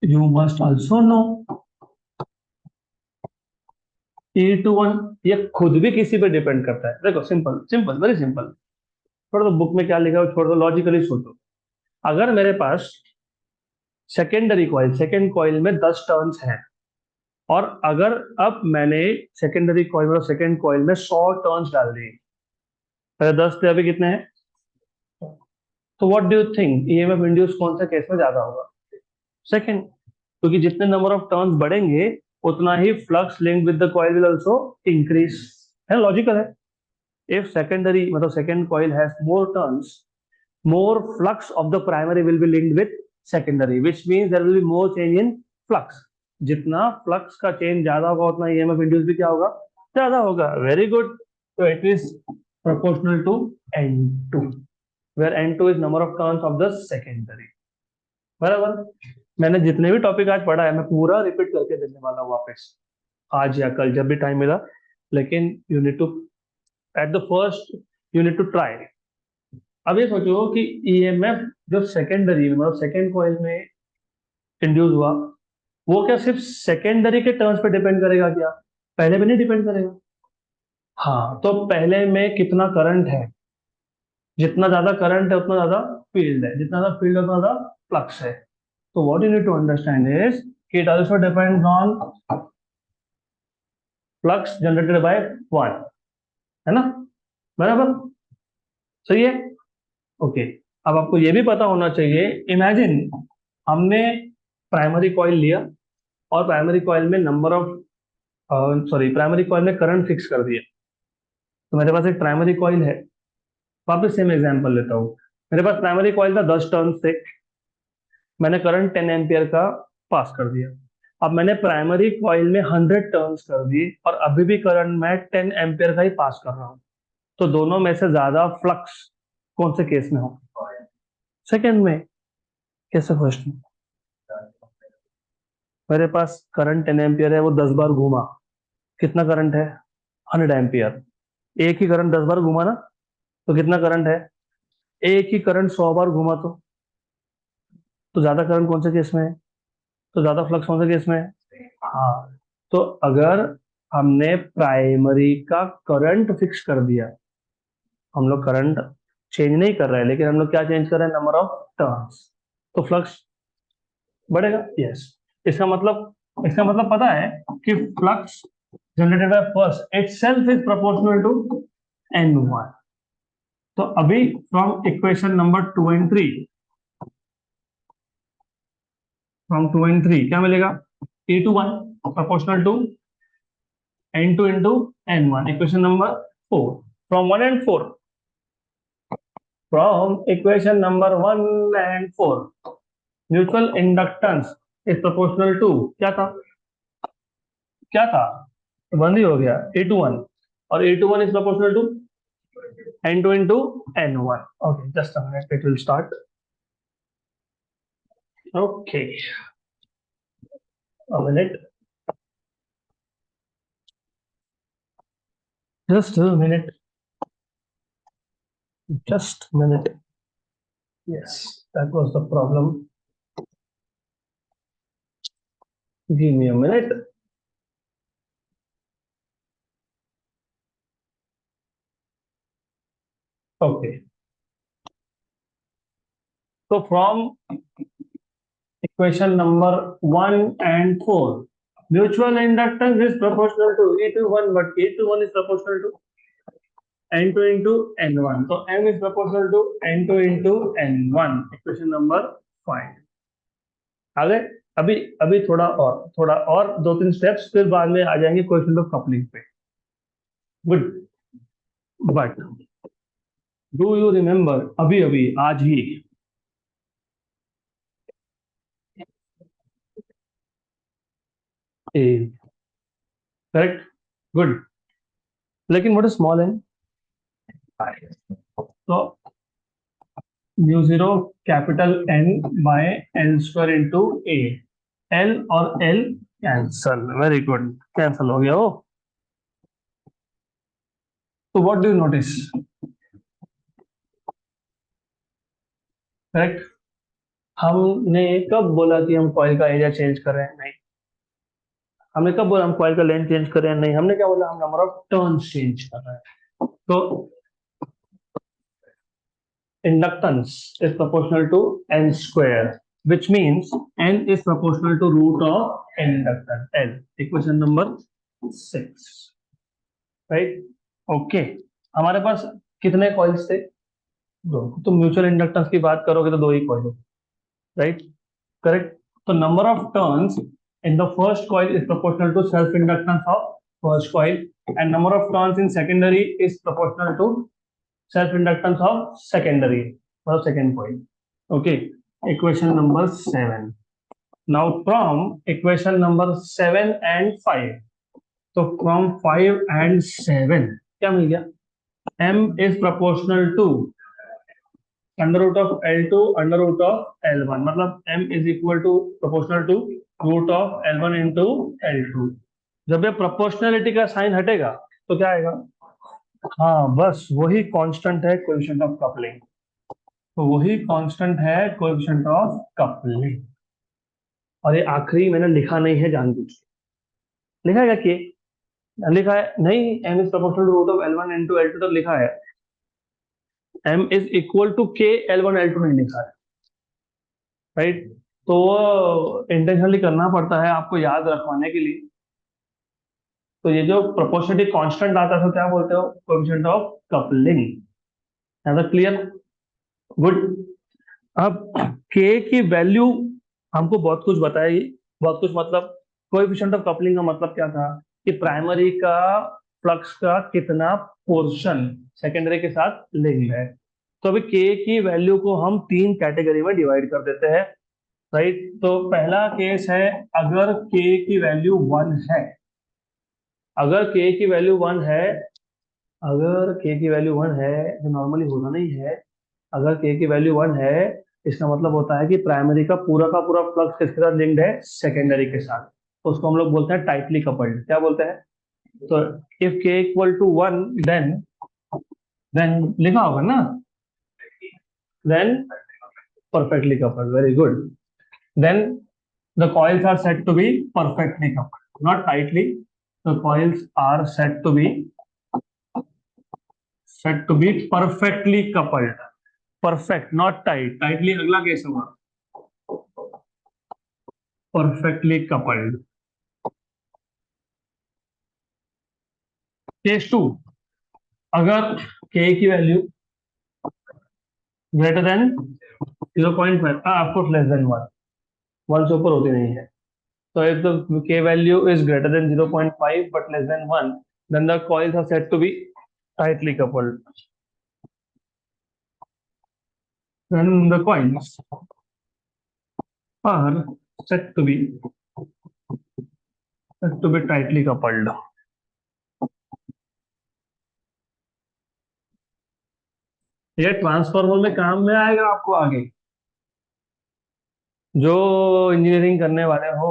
you must also know E21 ये खुद भी किसी पे डिपेंड करता है। देखो, सिंपल वेरी सिंपल, थोड़ा तो बुक में क्या लिखा है छोड़ दो, लॉजिकली सोचो। अगर मेरे पास सेकेंडरी कॉइल, सेकेंड कॉइल में 10 टर्न्स हैं, और अगर अब मैंने सेकेंडरी कॉइल मतलब सेकेंड कॉइल में 100 टर्न्स डाल दिए, पहले 10 थे, अभी कितने हैं? तो what do you think EMF induce कौन सा केस में ज्यादा होगा? सेकेंड, क्योंकि जितने नंबर ऑफ टर्न्स बढ़ेंगे उतना ही flux linked with the coil will also increase. है, लॉजिकल है। इफ सेकेंडरी मतलब second coil has more turns, more flux of the primary will be linked with secondary, which means there will be more change in flux। जितना फ्लक्स का चेंज ज्यादा होगा उतना ईएमएफ इंड्यूस भी क्या होगा? ज्यादा होगा। Very good. तो it is proportional to N2, where N2 is number of turns of the secondary। बराबर। मैंने जितने भी टॉपिक आज पढ़ा है मैं पूरा रिपीट करके देने वाला हूँ वापस, आज या कल जब भी टाइम मिला। लेकिन you need to at the first you need to try. अब ये सोचो कि ईएमएफ जो सेकेंडरी मतलब सेकेंड कॉइल में इंड्यूस हुआ, वो क्या सिर्फ सेकेंडरी के टर्म्स पे डिपेंड करेगा क्या? पहले पे नहीं डिपेंड करेगा। हाँ, तो पहले में कितना करंट है, जितना ज्यादा करंट है उतना ज्यादा फील्ड है, जितना ज्यादा फील्ड है उतना ज्यादा फ्लक्स है। तो what you need to understand is कि it also depends on flux generated by 1, है ना? बराबर, सही है। ओके। अब आपको ये भी पता होना चाहिए, इमेजिन हमने प्राइमरी कॉइल लिया और प्राइमरी कॉइल में प्राइमरी कॉइल में करंट फिक्स कर दिया। तो मेरे पास एक प्राइमरी कॉइल है, वापस सेम एग्जांपल लेता हूँ। मेरे पास प्राइमरी कॉइल का 10 टर्न्स थे, मैंने करंट 10 एम्पियर का पास कर दिया। अब मैंने प्राइमरी कॉइल में 100 टर्न्स कर दिए और अभी भी करंट मैं 10 एम्पियर का ही पास कर रहा हूँ। तो दोनों में से ज्यादा फ्लक्स कौन से केस में हो? सेकेंड में। कैसे? फर्स्ट में मेरे पास करंट 10 एम्पियर है, वो 10 बार घूमा, कितना करंट है? 100 एम्पियर। एक ही करंट 10 बार घूमा ना, तो कितना करंट है? एक ही करंट 100 बार घूमा तो ज्यादा करंट कौन से केस में है? तो ज्यादा फ्लक्स कौन से केस में है? हाँ। तो अगर हमने प्राइमरी का करंट फिक्स कर दिया, हम लोग करंट चेंज नहीं कर रहे हैं लेकिन हम लोग क्या चेंज कर रहे हैं? नंबर ऑफ टर्न्स, तो फ्लक्स बढ़ेगा। यस। इसका मतलब पता है कि flux generated by first itself is proportional to N1। तो अभी from equation number 2 and 3, from 2 and 3 क्या मिलेगा? E21 proportional to N2 into N1। Equation number 4, from 1 and 4 from equation number 1 and 4 mutual inductance is proportional to क्या था बंद ही हो गया A21 और A21 is proportional to N2 into N1. Okay, just a minute, it will start. Okay, a minute, just a minute, just a minute. Yes, that was the problem. Give me a minute. Okay, so from equation number 1 and 4, mutual inductance is proportional to A21, but A21 is proportional to N2 into N1. So M is proportional to N2 into N1. Equation number 5. आगे अभी अभी थोड़ा और 2-3 स्टेप्स, फिर बाद में आ जाएंगे क्वेश्चन ऑफ कपलिंग पे. Good, but do you remember अभी अभी आज ही ए, करेक्ट, गुड. लेकिन व्हाट इज स्मॉल एन? तो mu zero capital N by L square into A. L और L cancel, very good, cancel हो गया वो. तो what do you notice? Correct. हमने कब बोला कि हम कॉइल का एरिया चेंज कर रहे हैं? नहीं. हमने कब बोला हम कॉइल का लेंथ चेंज कर रहे हैं? नहीं. हमने क्या बोला? हम नंबर ऑफ टर्न्स चेंज कर रहे हैं. तो inductance is proportional to n square, which means n is proportional to root of inductance L. Equation number 6, right? Okay. हमारे पास कितने कॉइल्स थे? 2. तो म्यूचुअल इंडक्टेंस की बात करोगे तो 2 ही कॉइल, राइट? करेक्ट. तो number of turns in the first coil is proportional to self inductance of first coil, and number of turns in secondary is proportional to self inductance of secondary or second coil. Okay, equation number 7. Now from equation number 7 and 5, so from 5 and 7 क्या मिल गया? M is proportional to under root of L2 under root of L1. मतलब M is equal to proportional to root of L1 into L2. जब ये प्रोपोर्शनलिटी का साइन हटेगा तो क्या आएगा? हाँ, बस वही कांस्टेंट है कोएफिशिएंट ऑफ कपलिंग. तो वही कांस्टेंट है कोएफिशिएंट ऑफ कपलिंग. और ये आखिरी मैंने लिखा नहीं है जानबूझ के. लिखा है क्या? लिखा है नहीं. M is proportional to root of L1 into L2 तक लिखा है. M is equal to K L1 L2 नहीं लिखा है, राइट? तो वो इंटेंशनली करना पड़ता है आपको याद रखवाने के लिए. तो ये जो प्रोपोर्शनलिटी कांस्टेंट आता है तो क्या बोलते हो? Coefficient of coupling. है ना क्लियर? गुड. अब K की वैल्यू हमको बहुत कुछ बताएगी. बहुत कुछ मतलब कोएफिशिएंट ऑफ कपलिंग का मतलब क्या था कि प्राइमरी का फ्लक्स का कितना पोर्शन सेकेंडरी के साथ लिंक्ड है. तो अभी K की वैल्यू को हम 3 कैटेगरी में डिवाइड कर देते हैं, राइट? तो पहला केस है अगर K की वैल्यू 1 है. अगर K की वैल्यू 1 है, अगर K की वैल्यू 1 है, जो नॉर्मली होना नहीं है, अगर K की वैल्यू 1 है इसका मतलब होता है कि प्राइमरी का पूरा फ्लक्स किसके साथ लिंक्ड है? सेकेंडरी के साथ. तो उसको हम लोग बोलते हैं टाइटली कपल्ड. क्या बोलते हैं? तो if K equal to 1 then लिखा होगा ना, then perfectly coupled. Very good. Then the coils are said to be perfectly coupled, not tightly. The coils are said to be perfectly coupled. Perfect, not tight. Tightly अगला केस होगा. Perfectly coupled. केस 2, अगर K की value greater than 0.5, of course less than 1 से ऊपर होती नहीं है. So if the K value is greater than 0.5 but less than 1, then the coils are said to be tightly coupled. then the coils are said to be tightly coupled. ये ट्रांसफार्मर में काम में आएगा आपको आगे, जो इंजीनियरिंग करने वाले हो,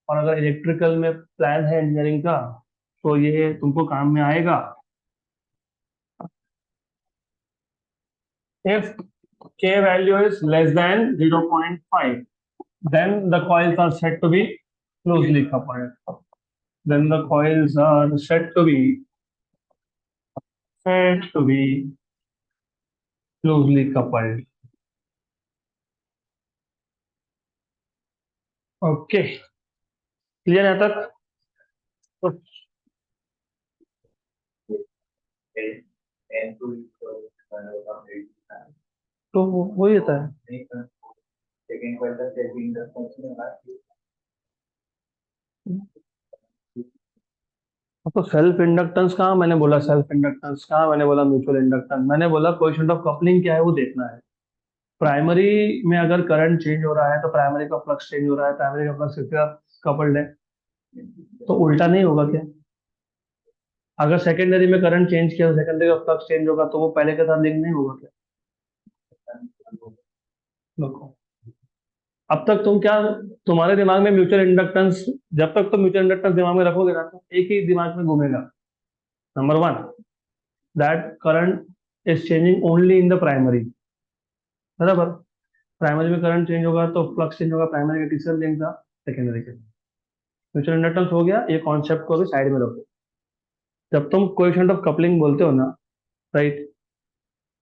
और अगर इलेक्ट्रिकल में प्लान है इंजीनियरिंग का तो ये तुमको काम में आएगा. If K value is less than 0.5, then the coils are said to be closely coupled. Then the coils are said to be closely coupled. Okay, clear है तक? तो वही होता है. तो सेल्फ इंडक्टेंस कहाँ मैंने बोला, सेल्फ इंडक्टेंस कहाँ मैंने बोला, म्यूचुअल इंडक्टेंस मैंने बोला. कोएफिशिएंट ऑफ कपलिंग क्या है वो देखना है. प्राइमरी में अगर करंट चेंज हो रहा है तो प्राइमरी का फ्लक्स चेंज हो रहा है, प्राइमरी का फ्लक्स किसका कपल्ड है, तो उल्टा नहीं होगा क्या? अगर सेकेंडरी में करंट चेंज किया तो सेकेंडरी का फ्लक्स चेंज होगा, तो वो पहले के साथ लिंक नहीं होगा क्या? देखो, अब तक तुम क्या, तुम्हारे दिमाग में म्यूचुअल इंडक्टेंस, जब तक तुम म्यूचुअल इंडक्टेंस दिमाग में रखोगे ना तो एक ही दिमाग में घूमेगा. Number one, that current is changing only in the primary. बराबर, प्राइमरी में करंट चेंज होगा तो फ्लक्स चेंज होगा, प्राइमरी का किससे लिंक था, सेकेंडरी के. म्यूचुअल इंडक्टेंस हो गया, ये कॉन्सेप्ट को भी साइड में रखो. जब तुम कोएफिशिएंट ऑफ कपलिंग बोलते हो ना, राइट,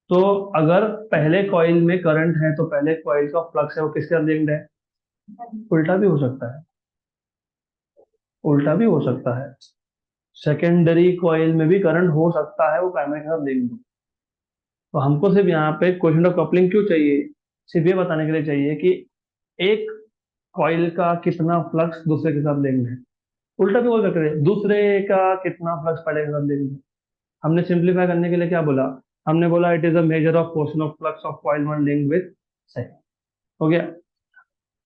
तो अगर पहले कॉइल में करंट है तो पहले कॉइल का फ्लक्स है वो किसके साथ लिंक्ड है? उल्टा भी हो सकता है, उल्टा भी हो सकता है. सेकेंडरी कॉइल में भी करंट हो सकता है वो प्राइमरी के साथ लिंक्ड हो. तो हमको सिर्फ यहाँ पे कोएफिशिएंट ऑफ कपलिंग क्यों चाहिए? सिर्फ ये बताने के लिए चाहिए कि एक कॉइल का कितना फ्लक्स दूसरे के साथ लिंक्ड है. उल्टा भी बोल सकते हैं, दूसरे का कितना फ्लक्स पहले के साथ लिंक्ड है. हमने सिंप्लीफाई करने के लिए क्या बोला? हमने बोला it is a measure of portion of flux of coil one link with second. हो गया.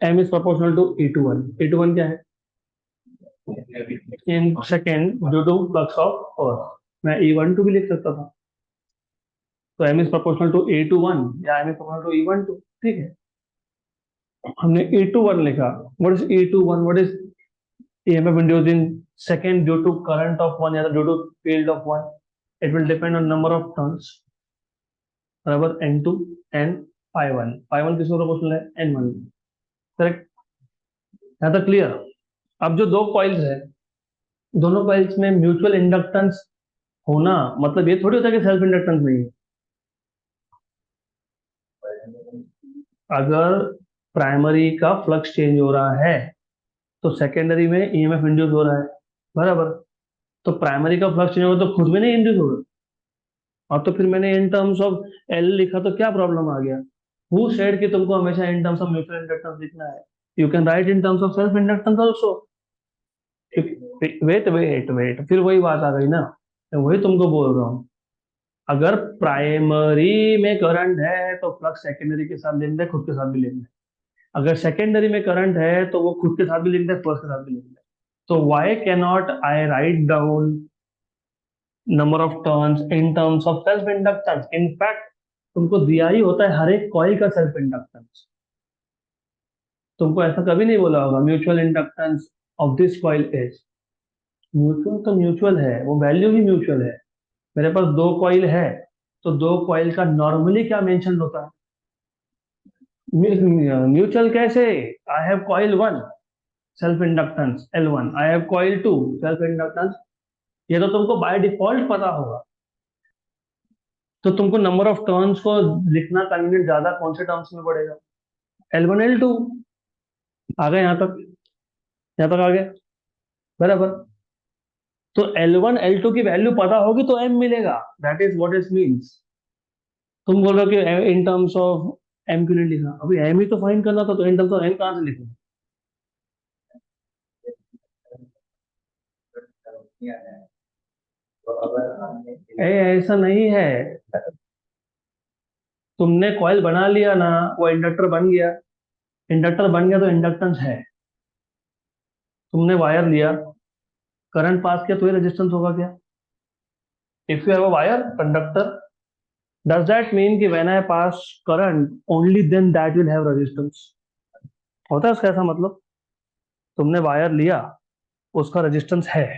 M is proportional to E two one. E two one क्या है? In second due to flux of first. मैं ई वन टू भी लिख सकता था. तो M is proportional to A two one या M is proportional to E one two. ठीक है, हमने ए टू वन लिखा. What is A two one? What is EMF induced in second due to current of one या due to field of one? It will depend on number of turns. बराबर N2 and phi 1. phi 1 किसको प्रोपोर्शनल है? N1. करेक्ट, यहाँ तक क्लियर? अब जो दो कॉइल्स है, दोनों कॉइल्स में म्यूचुअल इंडक्टेंस होना मतलब ये थोड़ी होता है कि सेल्फ इंडक्टेंस नहीं है. अगर प्राइमरी का फ्लक्स चेंज हो रहा है तो सेकेंडरी में ईएमएफ इंड्यूस हो रहा है. बराबर, तो प्राइमरी का फ्लक्स चेंज होगा तो खुद में नहीं इंड्यूस होगा. और तो फिर मैंने इन टर्म्स ऑफ एल लिखा तो क्या प्रॉब्लम आ गया? हु सेड कि तुमको हमेशा in terms of mutual inductance लिखना है? You can write in terms of self inductance also. Wait, फिर वही बात आ गई ना, मैं वही तुमको बोल रहा हूँ. अगर प्राइमरी में करंट है तो फ्लक्स सेकेंडरी के साथ लिंक्ड है, खुद के साथ भी लिंक्ड है. अगर सेकेंडरी में करंट है तो वो खुद के साथ भी लिंक्ड है, फर्स्ट के साथ भी लिंक्ड है. तो why can not I write down number of turns in terms of self inductance? In fact तुमको दिया ही होता है हर एक कॉइल का सेल्फ इंडक्टेंस. तुमको ऐसा कभी नहीं बोला होगा mutual inductance of this coil is. Mutual तो म्यूचुअल है, वो वैल्यू ही म्यूचुअल है. मेरे पास दो कॉइल है तो दो कॉइल का नॉर्मली क्या मेंशन होता है? म्यूचुअल कैसे? I have coil one, self inductance L1. I have coil two, self inductance. ये तो तुमको बाय डिफॉल्ट पता होगा. तो तुमको नंबर ऑफ टर्न्स को लिखना कन्वीनियंट ज्यादा कौन से टर्म्स में पड़ेगा? L1 L2. आ गए यहाँ तक? यहाँ तक आ गए? बराबर. तो L1 L2 की वैल्यू पता होगी तो M मिलेगा. That is what it means. तुम बोलो कि इन टर्म्स ऑफ M क्यों नहीं लिखा? अभी M ही तो फाइंड करना था, तो इन टर्म्स ऑफ M कहाँ से लिखूं? ऐसा नहीं है. तुमने कॉइल बना लिया ना, वो इंडक्टर बन गया। इंडक्टर बन गया तो इंडक्टेंस है। तुमने वायर लिया, करंट पास किया तो ये रेजिस्टेंस होगा क्या? If you have a wire conductor, does that mean कि when I pass current only then that will have resistance? होता है इसका ऐसा मतलब? तुमने वायर लिया, उसका रेजिस्टेंस है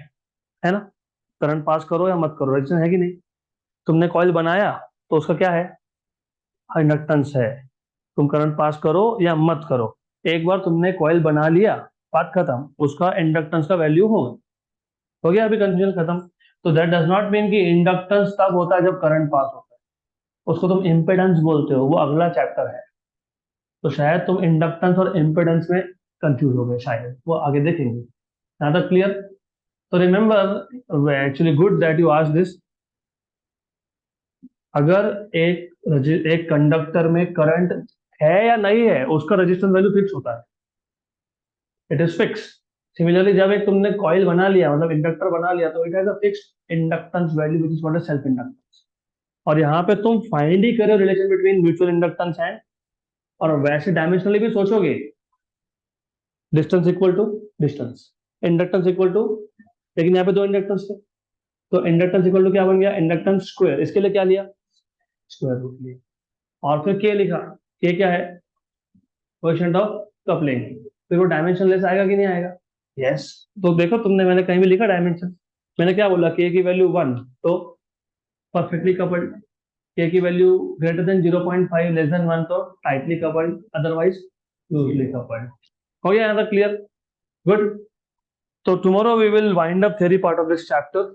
ना? करंट पास करो या मत करो, रेजिस्टेंस है कि नहीं? तुमने कॉइल बनाया तो उसका क्या है? इंडक्टेंस है। तुम करंट पास करो या मत करो, एक बार तुमने कॉइल बना लिया, बात खत्म, उसका इंडक्टेंस का वैल्यू हो गया, अभी कंफ्यूजन खत्म। तो दैट डज नॉट मीन कि इंडक्टेंस तब होता है जब करंट पास होता है, उसको तुम इम्पेडेंस बोलते हो, वो अगला चैप्टर है। तो शायद तुम इंडक्टेंस और इम्पेडेंस में कंफ्यूज हो गए, शायद वो आगे देखेंगे। यहाँ तक क्लियर? तो remember, actually good that you asked this. अगर एक कंडक्टर में करंट है या नहीं है, उसका रेजिस्टेंस वैल्यू फिक्स होता है, इट इज फिक्स। सिमिलरली जब एक तुमने कॉइल बना लिया, मतलब इंडक्टर बना लिया, तो it has a fixed inductance value which is called self inductance. और यहाँ पे तुम फाइंड ही करो relation between mutual inductance and, और वैसे डायमेंशनली भी सोचोगे, distance equal to distance, inductance equal to, लेकिन यहाँ पे दो इंडक्टेंस थे, तो इंडक्टेंस इक्वल टू क्या बन गया? Inductance square. इसके लिए क्या लिया? स्क्वायर रूट लिया। और फिर के लिखा। के क्या है? Coefficient of coupling. फिर वो डायमेंशन लेस आएगा कि नहीं आएगा? यस। तो देखो, मैंने कहीं भी लिखा डायमेंशन? मैंने क्या बोला? के की वैल्यू 1 तो परफेक्टली कपल्ड, के की value greater than 0.5 less than 1 तो tightly coupled, otherwise loosely coupled. हो गया यहाँ तक क्लियर? गुड। तो tomorrow we will wind up theory part of this chapter.